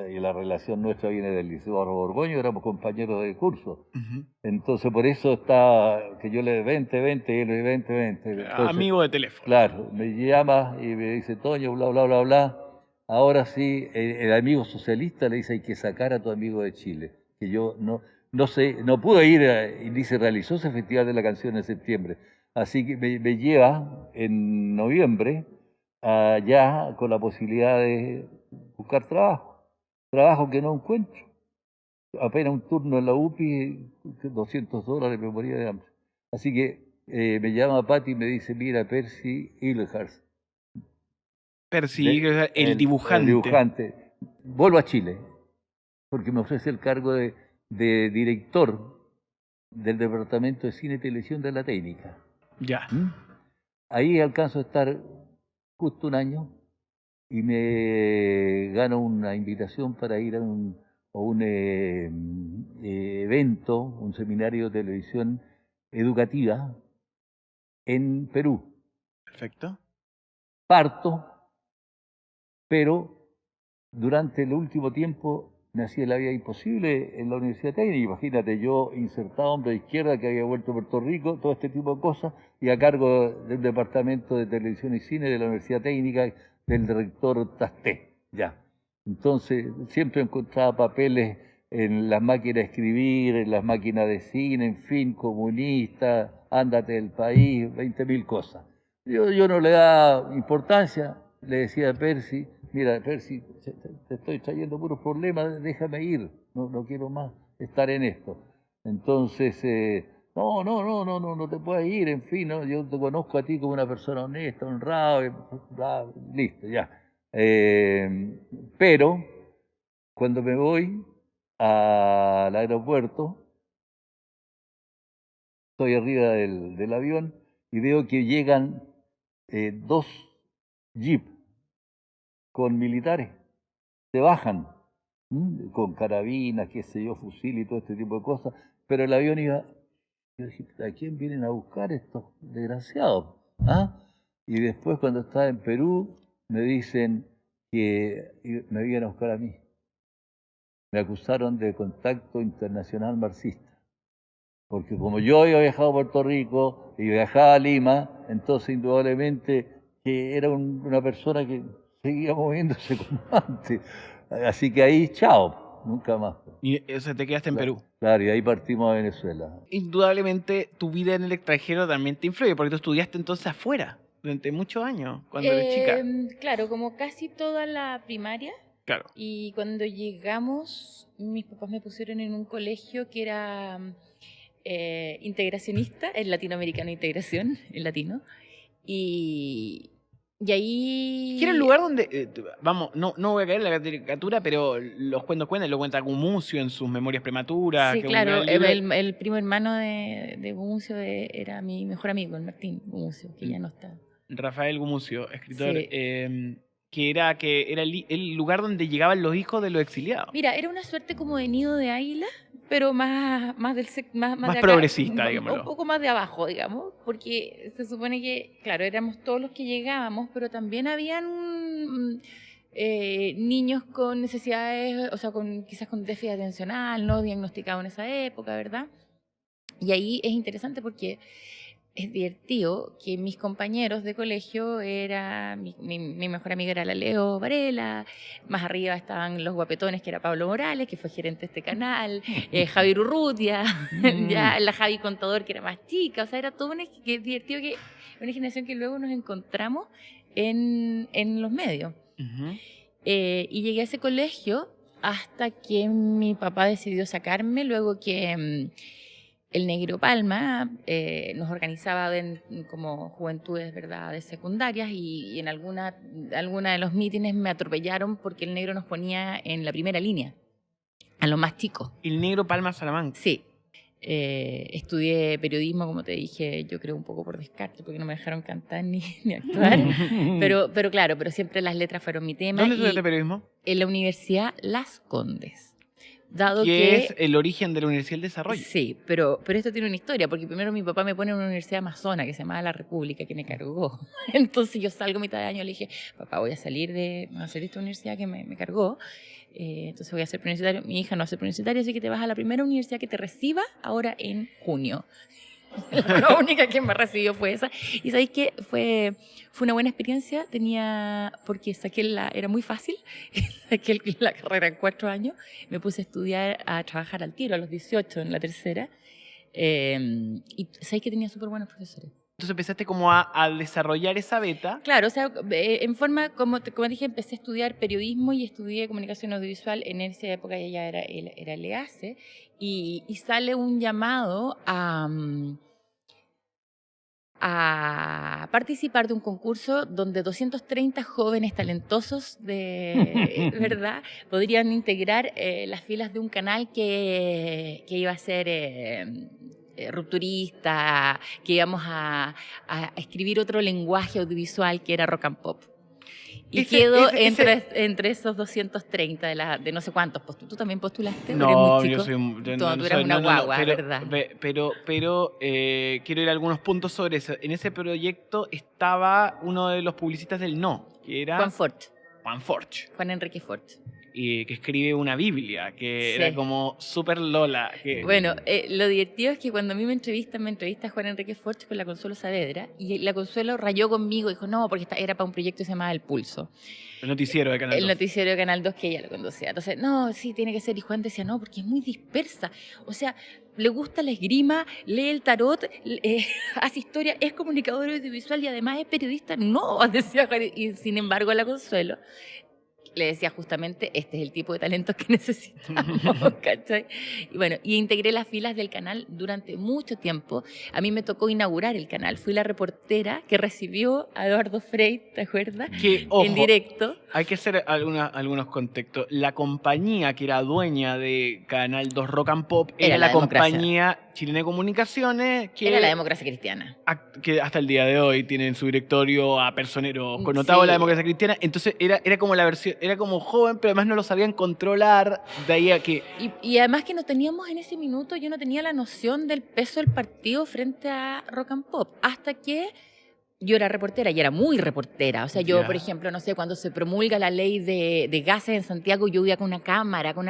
y la relación nuestra viene del Liceo Barro Borgoño, éramos compañeros de curso. Ujú. Entonces, por eso está, que yo le 20, y él le 20. Entonces, Amigo de teléfono. claro, me llama y me dice, Toño, bla, bla, bla, bla. Ahora sí, el amigo socialista le dice, hay que sacar a tu amigo de Chile. Que yo no sé, no pude ir, y ni se realizó ese Festival de la Canción en septiembre. Así que me lleva en noviembre allá con la posibilidad de buscar trabajo que no encuentro. Apenas un turno en la UPI, $200 me moría de hambre. Así que me llama Patti y me dice, mira, Percy Eilhart, Persigue el dibujante. el dibujante, vuelvo a Chile, porque me ofrece el cargo de director del Departamento de Cine y Televisión de la Técnica. Ya. Ahí alcanzo a estar justo un año y me gano una invitación para ir a un evento, un seminario de televisión educativa en Perú. Perfecto. Parto, pero durante el último tiempo me hacía la vida imposible en la Universidad Técnica. Imagínate, yo insertado hombre de izquierda que había vuelto a Puerto Rico, todo este tipo de cosas, y a cargo del Departamento de Televisión y Cine de la Universidad Técnica, del rector Tasté, ya. Entonces, siempre encontraba papeles en las máquinas de escribir, en las máquinas de cine, en fin, comunista, ándate del país, 20.000 cosas. Yo no le daba importancia, le decía a Percy, mira, Percy, te estoy trayendo puros problemas, déjame ir, no quiero más estar en esto. Entonces, no te puedes ir, en fin, ¿no? Yo te conozco a ti como una persona honesta, honrada, listo, ya. Pero, cuando me voy al aeropuerto, estoy arriba del avión y veo que llegan 2 jeeps con militares, se bajan con carabinas, qué sé yo, fusil y todo este tipo de cosas, pero el avión iba. Yo dije, ¿a quién vienen a buscar estos desgraciados? Y después, cuando estaba en Perú, me dicen que me iban a buscar a mí. Me acusaron de contacto internacional marxista. Porque como yo había viajado a Puerto Rico y viajaba a Lima, entonces indudablemente que era una persona que seguía moviéndose como antes. Así que ahí, chao, nunca más. Y te quedaste en Perú. Claro, y ahí partimos a Venezuela. Indudablemente tu vida en el extranjero también te influye, porque tú estudiaste entonces afuera durante muchos años, cuando eres chica. Claro, como casi toda la primaria. Claro. Y cuando llegamos, mis papás me pusieron en un colegio que era integracionista, el latinoamericano integración, el latino. Y ahí... Que era el lugar donde, vamos, no voy a caer en la caricatura, pero los cuentos cuentan, lo cuenta Gumucio en sus memorias prematuras. Sí, que claro, un libro- el primo hermano de Gumucio era mi mejor amigo, el Martín Gumucio, que ya no está. Rafael Gumucio, escritor, Sí. que era el lugar donde llegaban los hijos de los exiliados. Mira, era una suerte como de nido de águila, pero más Más de acá, progresista, digámoslo. Un poco más de abajo, digamos, porque se supone que, claro, éramos todos los que llegábamos, pero también habían niños con necesidades, o sea, quizás con déficit atencional, no diagnosticado en esa época, ¿verdad? Y ahí es interesante porque es divertido que mis compañeros de colegio mi mejor amiga era la Leo Varela, más arriba estaban los guapetones que era Pablo Morales, que fue gerente de este canal, Javier Urrutia, ya la Javi Contador que era más chica, o sea, era todo que es divertido, que una generación que luego nos encontramos en los medios. Ujú. Y llegué a ese colegio hasta que mi papá decidió sacarme, luego que el Negro Palma nos organizaba como juventudes, ¿verdad?, de secundarias, y en alguna de los mítines me atropellaron porque el Negro nos ponía en la primera línea, a los más chicos. El Negro Palma Salamanca. Sí. Estudié periodismo, como te dije, yo creo un poco por descarte, porque no me dejaron cantar ni actuar, pero claro, pero siempre las letras fueron mi tema. ¿Dónde y estudiaste periodismo? En la Universidad Las Condes. Dado Que que es el origen de la Universidad del Desarrollo. Sí, pero esto tiene una historia, porque primero mi papá me pone en una universidad amazona que se llamaba La República, que me cargó. Entonces yo salgo a mitad de año y le dije, papá, voy a salir de esta universidad que me cargó, entonces voy a ser preuniversitario. Mi hija no hace preuniversitario, así que te vas a la primera universidad que te reciba ahora en junio. La única que me recibió fue esa. Y sabéis que fue una buena experiencia, porque era muy fácil, saqué la carrera en 4 años, me puse a estudiar, a trabajar al tiro a los 18 en la tercera, y sabéis que tenía súper buenos profesores. Entonces empezaste como a desarrollar esa beta. Claro, o sea, en forma, como dije, empecé a estudiar periodismo y estudié comunicación audiovisual. En esa época ya era el EACE, y sale un llamado a participar de un concurso donde 230 jóvenes talentosos ¿verdad?, podrían integrar las filas de un canal que iba a ser rupturista, que íbamos a escribir otro lenguaje audiovisual que era rock and pop. Y quedo entre esos 230 de no sé cuántos. ¿Tú también postulaste? No, ¿Eres muy yo chico? soy... Tú eras una guagua, ¿verdad? Pero quiero ir a algunos puntos sobre eso. En ese proyecto estaba uno de los publicistas del No, que era Juan Forch. Juan Enrique Forch. Y que escribe una Biblia, que Sí. era como súper Lola. Bueno, lo divertido es que cuando a mí me entrevista Juan Enrique Forch con la Consuelo Saavedra, y la Consuelo rayó conmigo, dijo, no, porque era para un proyecto que se llamaba El Pulso. El noticiero de Canal 2. El noticiero de Canal 2 que ella lo conducía. Entonces, no, sí, tiene que ser. Y Juan decía, no, porque es muy dispersa. O sea, le gusta la esgrima, lee el tarot, hace historia, es comunicador audiovisual y además es periodista. No, decía Juan. Y sin embargo, la Consuelo le decía justamente, este es el tipo de talentos que necesitamos, ¿cachai? Y bueno, y integré las filas del canal durante mucho tiempo. A mí me tocó inaugurar el canal. Fui la reportera que recibió a Eduardo Frei, ¿te acuerdas? Que, ojo, en directo. Hay que hacer algunos contextos. La compañía que era dueña de Canal 2 Rock and Pop era la Democracia. compañía Chilena de Comunicaciones, que Era la democracia cristiana. que hasta el día de hoy tiene en su directorio a personeros connotados de la Sí. democracia cristiana. Entonces era como la versión, era como joven, pero además no lo sabían controlar. De ahí a que Y además que no teníamos en ese minuto, yo no tenía la noción del peso del partido frente a Rock and Pop, hasta que yo era reportera y era muy reportera. O sea, yo, Ya. por ejemplo, no sé, cuando se promulga la ley de gases en Santiago, yo iba con una cámara, con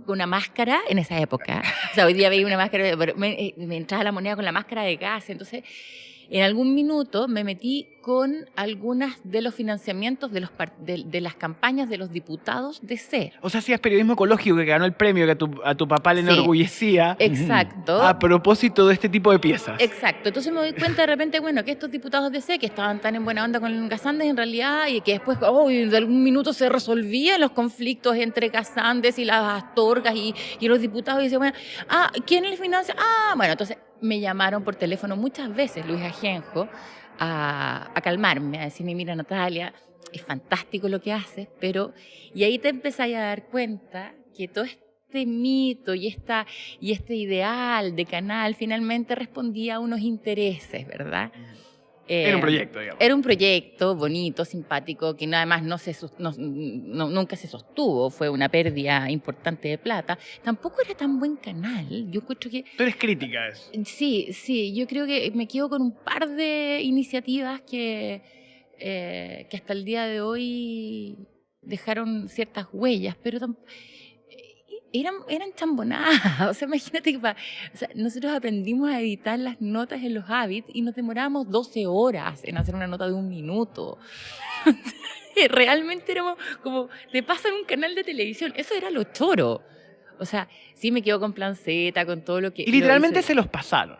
una máscara en esa época. O sea, hoy día veía una máscara, pero me entraba la moneda con la máscara de gas. Entonces, en algún minuto me metí con algunas de los financiamientos de las campañas de los diputados de C. O sea, hacías periodismo ecológico que ganó el premio que a tu papá le Sí. enorgullecía. Exacto. A propósito de este tipo de piezas. Exacto, entonces me doy cuenta de repente, bueno, que estos diputados de C que estaban tan en buena onda con Gasandes en realidad y que después, de algún minuto se resolvían los conflictos entre Gasandes y las Astorgas y los diputados y decían, bueno, ¿quién les financia? Bueno, entonces me llamaron por teléfono muchas veces Luis Ajenjo a calmarme, a decirme, mira Natalia, es fantástico lo que haces, pero... Y ahí te empezás a dar cuenta que todo este mito y este ideal de canal finalmente respondía a unos intereses, ¿verdad? Era un proyecto, digamos. Era un proyecto bonito, simpático, que además nunca se sostuvo, fue una pérdida importante de plata. Tampoco era tan buen canal. Yo encuentro que... Tú eres crítica de eso. Sí, yo creo que me quedo con un par de iniciativas que hasta el día de hoy dejaron ciertas huellas, pero eran chambonadas. O sea, imagínate que nosotros aprendimos a editar las notas en los Habits y nos demorábamos 12 horas en hacer una nota de 1 minuto. Realmente éramos como, te pasan un canal de televisión. Eso era lo choro. O sea, sí me quedo con Plan Z, con todo lo que... Y literalmente se los pasaron.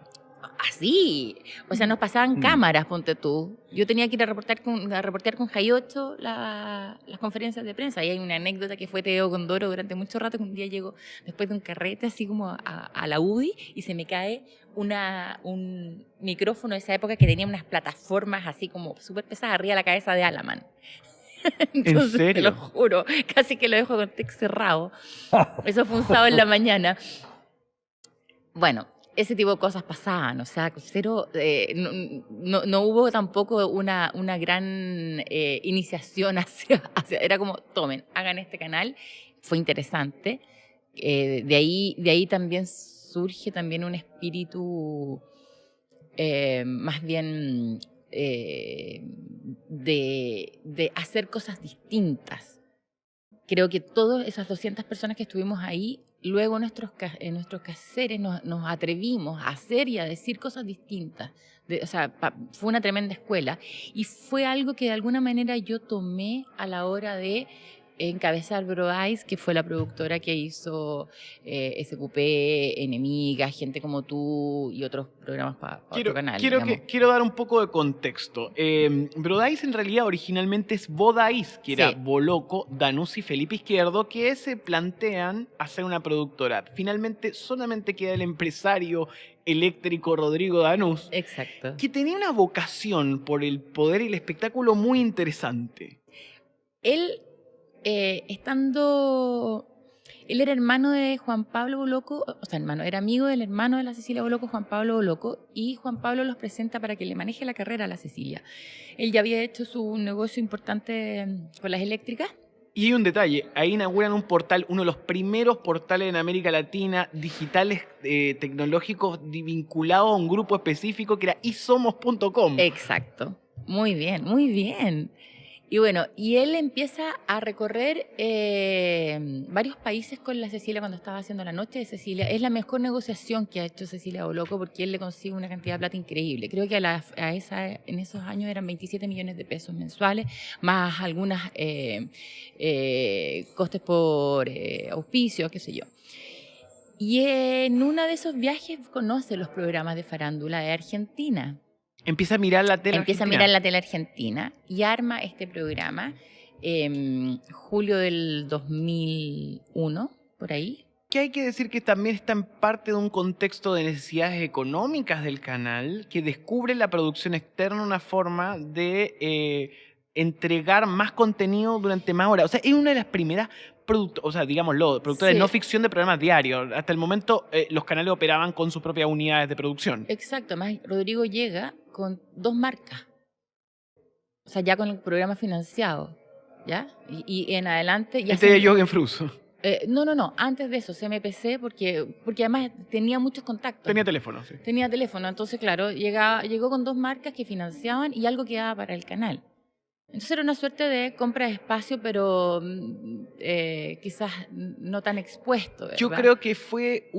Así. O sea, nos pasaban cámaras, ponte tú. Yo tenía que ir a reportear con Jayocho las conferencias de prensa. Y hay una anécdota que fue Teo Condoro durante mucho rato, que un día llegó después de un carrete así como a la UDI y se me cae un micrófono de esa época que tenía unas plataformas así como súper pesadas arriba de la cabeza de Alaman. Entonces, ¿En serio? te lo juro, casi que lo dejo con texto cerrado. Eso fue un sábado en la mañana. Bueno, ese tipo de cosas pasaban, o sea, cero, no hubo tampoco una gran iniciación hacia, era como, tomen, hagan este canal, fue interesante. De ahí también surge también un espíritu más bien de hacer cosas distintas. Creo que todas esas 200 personas que estuvimos ahí, luego en nuestros quehaceres nos atrevimos a hacer y a decir cosas distintas. Fue una tremenda escuela y fue algo que de alguna manera yo tomé a la hora de encabezar Bro Eyes, que fue la productora que hizo SQP, Enemiga, Gente como tú y otros programas para otro canal. Quiero dar un poco de contexto. Brodais en realidad originalmente es Bodais, que era Sí. Boloco, Danús y Felipe Izquierdo, que se plantean hacer una productora. Finalmente solamente queda el empresario eléctrico Rodrigo Danús, Exacto. que tenía una vocación por el poder y el espectáculo muy interesante. Él, él era hermano de Juan Pablo Boloco, o sea, era amigo del hermano de la Cecilia Boloco, Juan Pablo Boloco, y Juan Pablo los presenta para que le maneje la carrera a la Cecilia. Él ya había hecho su negocio importante con las eléctricas. Y hay un detalle, ahí inauguran un portal, uno de los primeros portales en América Latina, digitales, tecnológicos, vinculados a un grupo específico que era isomos.com. Exacto. Muy bien, muy bien. Y bueno, y él empieza a recorrer varios países con la Cecilia cuando estaba haciendo La Noche de Cecilia. Es la mejor negociación que ha hecho Cecilia Boloco porque él le consigue una cantidad de plata increíble. Creo que en esos años eran 27 millones de pesos mensuales, más algunas costes por auspicios, qué sé yo. Y en uno de esos viajes conoce los programas de farándula de Argentina. Empieza a mirar la tele Empieza argentina. a mirar la tele argentina y arma este programa julio del 2001, por ahí. Que hay que decir que también está en parte de un contexto de necesidades económicas del canal, que descubre la producción externa una forma de entregar más contenido durante más horas. O sea, es una de las primeras productoras de no ficción de programas diarios. Hasta el momento los canales operaban con sus propias unidades de producción. Exacto, además Rodrigo llega con 2 marcas, o sea, ya con el programa financiado, ¿ya? Y en adelante... Este de Jürgen Frus. No, antes de eso, CMPC, porque además tenía muchos contactos. Tenía teléfono, sí. Tenía teléfono, entonces claro, llegó con 2 marcas que financiaban y algo quedaba para el canal. Entonces era una suerte de compra de espacio, pero quizás no tan expuesto, ¿verdad? Yo creo que fue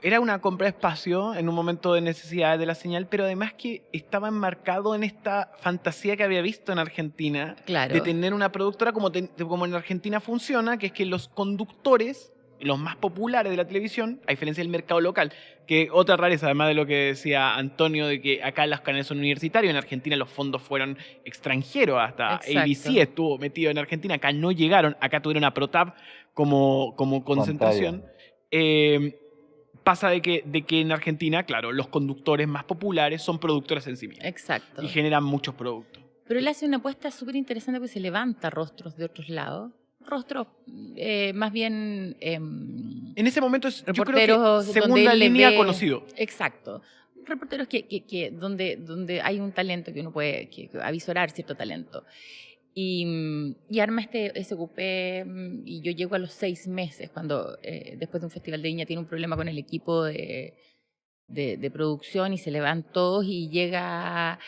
era una compra de espacio en un momento de necesidad de la señal, pero además que estaba enmarcado en esta fantasía que había visto en Argentina, Claro. de tener una productora como en Argentina funciona, que es que los conductores, los más populares de la televisión, a diferencia del mercado local, que otra rareza, además de lo que decía Antonio, de que acá los canales son universitarios, en Argentina los fondos fueron extranjeros, hasta Exacto. ABC estuvo metido en Argentina, acá no llegaron, acá tuvieron a ProTab como concentración. Pasa de que en Argentina, claro, los conductores más populares son productores en sí mismos. Exacto. Y generan muchos productos. Pero él hace una apuesta súper interesante porque se levanta rostros de otros lados. Rostros más bien... En ese momento yo creo que reporteros donde segunda él le línea ve- conocido. Exacto. Reporteros donde hay un talento que uno puede avisorar cierto talento. Y arma este SQP y yo llego a los 6 meses cuando después de un festival de Viña tiene un problema con el equipo de producción y se le van todos y llega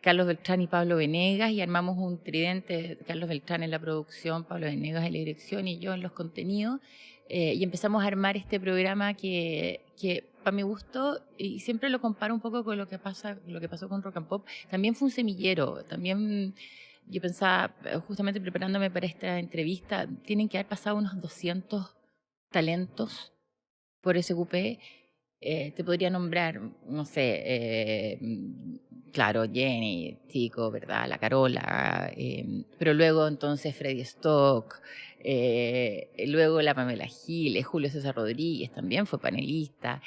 Carlos Beltrán y Pablo Venegas y armamos un tridente, Carlos Beltrán en la producción, Pablo Venegas en la dirección y yo en los contenidos y empezamos a armar este programa que para mi gusto, y siempre lo comparo un poco con lo que pasó con Rock and Pop, también fue un semillero, también... Yo pensaba, justamente preparándome para esta entrevista, tienen que haber pasado unos 200 talentos por SQP. Te podría nombrar, no sé, claro, Jenny, Tico, ¿verdad? La Carola, pero luego entonces Freddy Stock, luego la Pamela Giles, Julio César Rodríguez también fue panelista,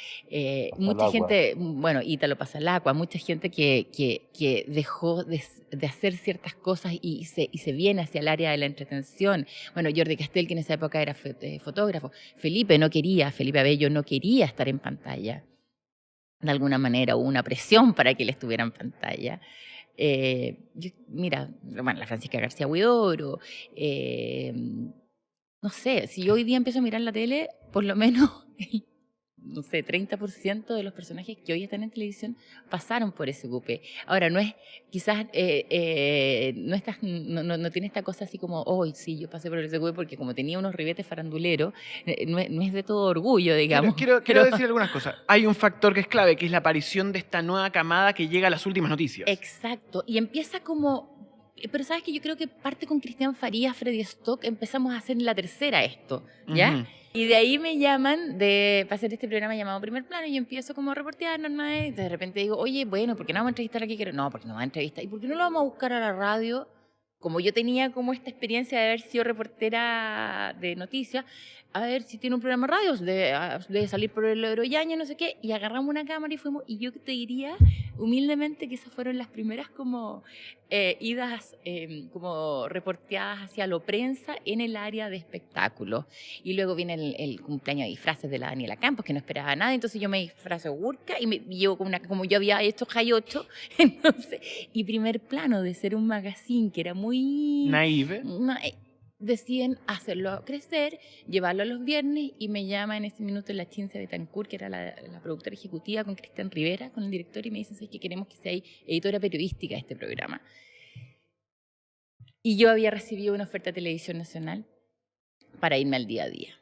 mucha gente, bueno, Ítalo Pasalacqua, mucha gente que dejó de hacer ciertas cosas y se viene hacia el área de la entretención. Bueno, Jordi Castel, que en esa época era fotógrafo. Felipe Abello no quería estar en pantalla. De alguna manera hubo una presión para que él estuviera en pantalla. Mira, bueno, la Francisca García Huidoro, no sé, si yo hoy día empiezo a mirar la tele, por lo menos, no sé, 30% de los personajes que hoy están en televisión pasaron por SQP. Ahora, no es, quizás, no tiene esta cosa así como, hoy sí, yo pasé por el SQP porque como tenía unos ribetes faranduleros, no es de todo orgullo, digamos. Quiero decir algunas cosas. Hay un factor que es clave, que es la aparición de esta nueva camada que llega a las últimas noticias. Exacto, y empieza como... Pero sabes que yo creo que parte con Cristian Farías, Freddy Stock, empezamos a hacer la tercera esto, ¿ya? Ujú. Y de ahí me llaman para hacer este programa llamado Primer Plano y yo empiezo como a reportear, normal, y de repente digo, oye, bueno, ¿por qué no vamos a entrevistar aquí? No, porque no vamos a entrevistar. ¿Y por qué no lo vamos a buscar a la radio? Como yo tenía como esta experiencia de haber sido reportera de noticias, a ver si tiene un programa de radio, de salir por el Oroyaña, no sé qué, y agarramos una cámara y fuimos, y yo te diría humildemente que esas fueron las primeras como idas como reporteadas hacia lo prensa en el área de espectáculos. Y luego viene el cumpleaños de disfraces de la Daniela Campos, que no esperaba nada, entonces yo me disfrazo de Gurka y me llevo como yo había hecho Jai 8, entonces, y Primer Plano de ser un magazine que era muy... Naive. Deciden hacerlo crecer, llevarlo a los viernes y me llama en ese minuto la Chincia Betancourt, que era la productora ejecutiva, con Cristian Rivera, con el director, y me dicen que queremos que sea editora periodística de este programa. Y yo había recibido una oferta de Televisión Nacional para irme al Día a Día.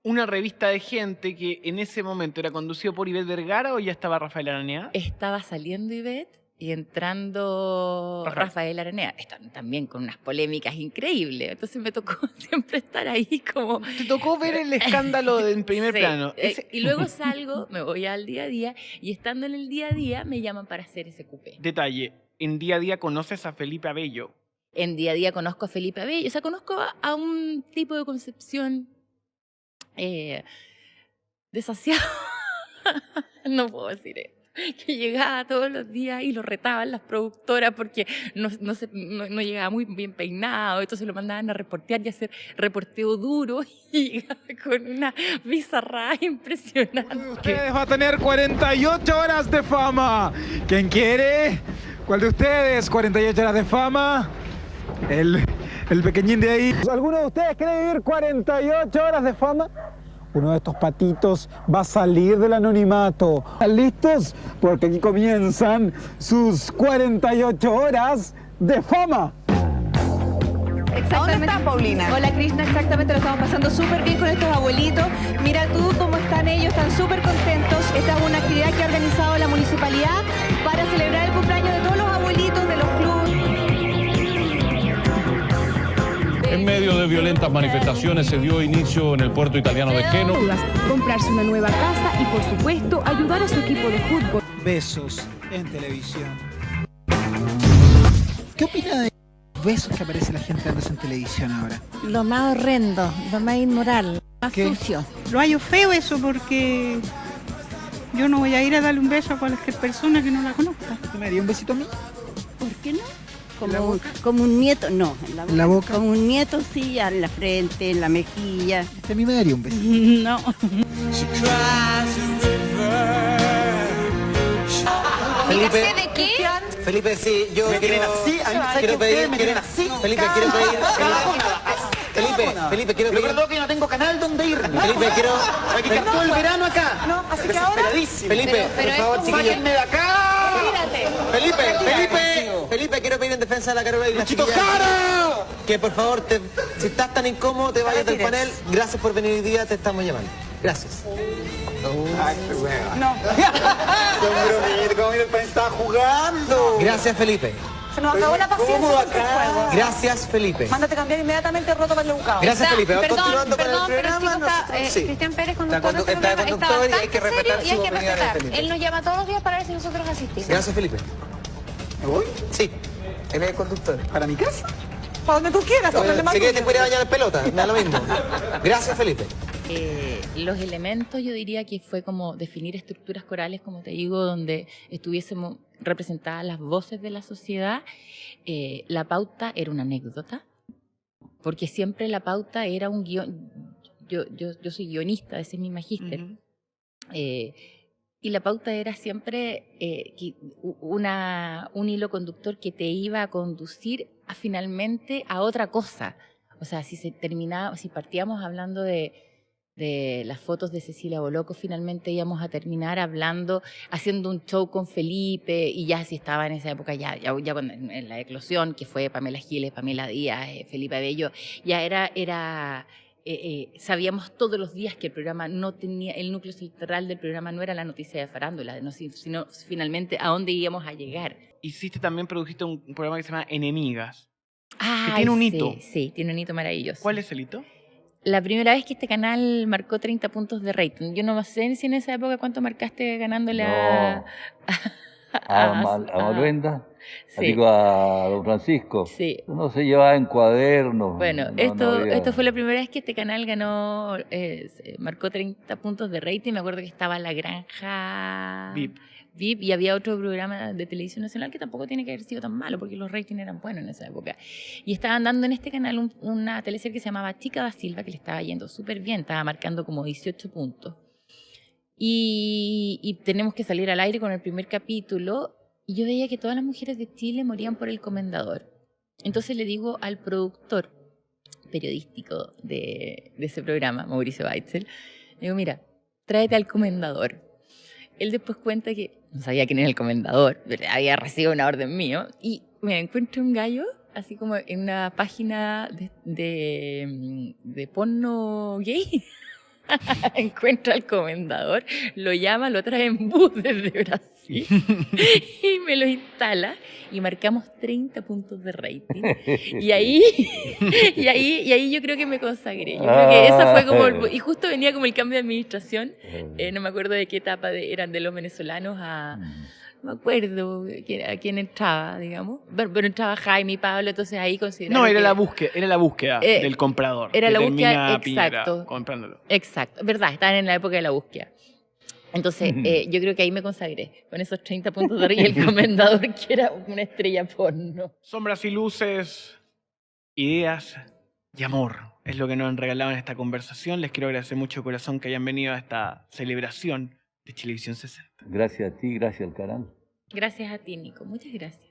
Una revista de gente que en ese momento era conducido por Ivette Vergara o ya estaba Rafael Aranea. Estaba saliendo Ivette y entrando Rafael Aranea. Están también con unas polémicas increíbles. Entonces me tocó siempre estar ahí como... Te tocó ver el escándalo en Primer Sí, Plano. y luego salgo, me voy al Día a Día y estando en el Día a Día me llaman para hacer ese cupé. Detalle, en Día a Día conoces a Felipe Abello. En Día a Día conozco a Felipe Abello, o sea, conozco a un tipo de concepción desasiado. No puedo decir eso. Que llegaba todos los días y lo retaban las productoras porque no llegaba muy bien peinado, entonces lo mandaban a reportear y hacer reporteo duro y llegaba con una bizarrada impresionante. Ustedes va a tener 48 horas de fama. ¿Quién quiere? ¿Cuál de ustedes? 48 horas de fama. el pequeñín de ahí. ¿Alguno de ustedes quiere vivir 48 horas de fama? Uno de estos patitos va a salir del anonimato. ¿Están listos? Porque aquí comienzan sus 48 horas de fama. ¿Dónde está Paulina? Hola Krishna, exactamente, lo estamos pasando súper bien con estos abuelitos. Mira tú cómo están ellos, están súper contentos. Esta es una actividad que ha organizado la municipalidad para celebrar el cumpleaños de todos los abuelitos de los clubes. En medio de violentas manifestaciones se dio inicio en el puerto italiano de Génova. Comprarse una nueva casa y, por supuesto, ayudar a su equipo de fútbol. Besos en televisión. ¿Qué opina de los besos que aparece la gente dándose en televisión ahora? Lo más horrendo, lo más inmoral, lo más sucio. Lo hallo feo eso porque yo no voy a ir a darle un beso a cualquier persona que no la conozca. ¿Me daría un besito a mí? ¿Por qué no? Como un nieto, no. ¿En la boca? Como un nieto, sí, en la frente, en la mejilla. ¿Usted a mí me daría un beso? No. Felipe, ¿De qué? Felipe, sí, yo quiero así, a mí quiero pedir, Felipe, quiero pedir, Felipe, quiero pedir. Pero que yo no tengo canal donde ir. Felipe, quiero que todo el verano acá. No, así que ahora. Felipe, por favor, chiquillo. ¡Sáquenme de acá! Felipe, quiero pedir en defensa de la Carola y la ¡Chito chiquilla Jara! que por favor, si estás tan incómodo, te vayas del panel. Gracias por venir hoy día, te estamos llamando. Gracias. Ay, qué hueva. No. ¿Cómo el país estaba jugando? Gracias, Felipe. Se nos acabó la paciencia con este juego. Gracias, Felipe. Mándate cambiar inmediatamente el roto para el educado. Gracias, Felipe. Continuando con el pero programa. chicos, Cristian Pérez, conductor de este Está programa, conductor y hay que bastante respetar serio y hay su que opinión, respetar. Felipe. Él nos llama todos los días para ver si nosotros asistimos. Gracias, Felipe. ¿Me voy? Sí, él es el conductor. ¿Para mi casa? Para donde tú quieras. Si quieres te puedes bañar en pelota, me da lo mismo. Gracias, Felipe. Los elementos yo diría que fue como definir estructuras corales, como te digo, donde estuviésemos representadas las voces de la sociedad. La pauta era una anécdota, porque siempre la pauta era un guión. Yo soy guionista, ese es mi magíster. Y la pauta era siempre un hilo conductor que te iba a conducir finalmente a otra cosa. O sea, si partíamos hablando de las fotos de Cecilia Boloco, finalmente íbamos a terminar haciendo un show con Felipe, y ya si estaba en esa época, ya cuando, en la eclosión, que fue Pamela Giles, Pamela Díaz, Felipe Abello, ya sabíamos todos los días que el programa no tenía, el núcleo central del programa no era la noticia de farándula, sino finalmente a dónde íbamos a llegar. Produjiste un programa que se llama Enemigas. Ah, que tiene un hito. Sí, tiene un hito maravilloso. ¿Cuál es el hito? La primera vez que este canal marcó 30 puntos de rating. Yo no sé si en esa época cuánto marcaste ganándole a Maluenda, sí. digo a don Francisco. Sí. Uno se llevaba en cuadernos. Bueno, esto fue la primera vez que este canal marcó 30 puntos de rating. Me acuerdo que estaba La Granja VIP y había otro programa de televisión nacional que tampoco tiene que haber sido tan malo porque los ratings eran buenos en esa época. Y estaban dando en este canal una teleserie que se llamaba Chica da Silva, que le estaba yendo súper bien, estaba marcando como 18 puntos. Y tenemos que salir al aire con el primer capítulo, y yo veía que todas las mujeres de Chile morían por el comendador. Entonces le digo al productor periodístico de ese programa, Mauricio Weitzel, le digo, mira, tráete al comendador. Él después cuenta que no sabía quién era el comendador, pero había recibido una orden mío, y me encuentro un gallo, así como en una página de porno gay. Encuentra al comendador, lo llama, lo trae en bus desde Brasil y me lo instala, y marcamos 30 puntos de rating. Y ahí yo creo que me consagré. Yo creo que esa fue como y justo venía como el cambio de administración, no me acuerdo de qué etapa eran de los venezolanos no me acuerdo a quién entraba, digamos, pero entraba Jaime y Pablo, entonces ahí consideraron era la búsqueda del comprador. Era la búsqueda, exacto. Comprándolo. Exacto, verdad, estaban en la época de la búsqueda. Entonces, yo creo que ahí me consagré, con esos 30 puntos de rey y el comendador, que era una estrella porno. Sombras y luces, ideas y amor es lo que nos han regalado en esta conversación. Les quiero agradecer mucho de corazón que hayan venido a esta celebración de Chilevisión 60. Gracias a ti, gracias al canal. Gracias a ti, Nico. Muchas gracias.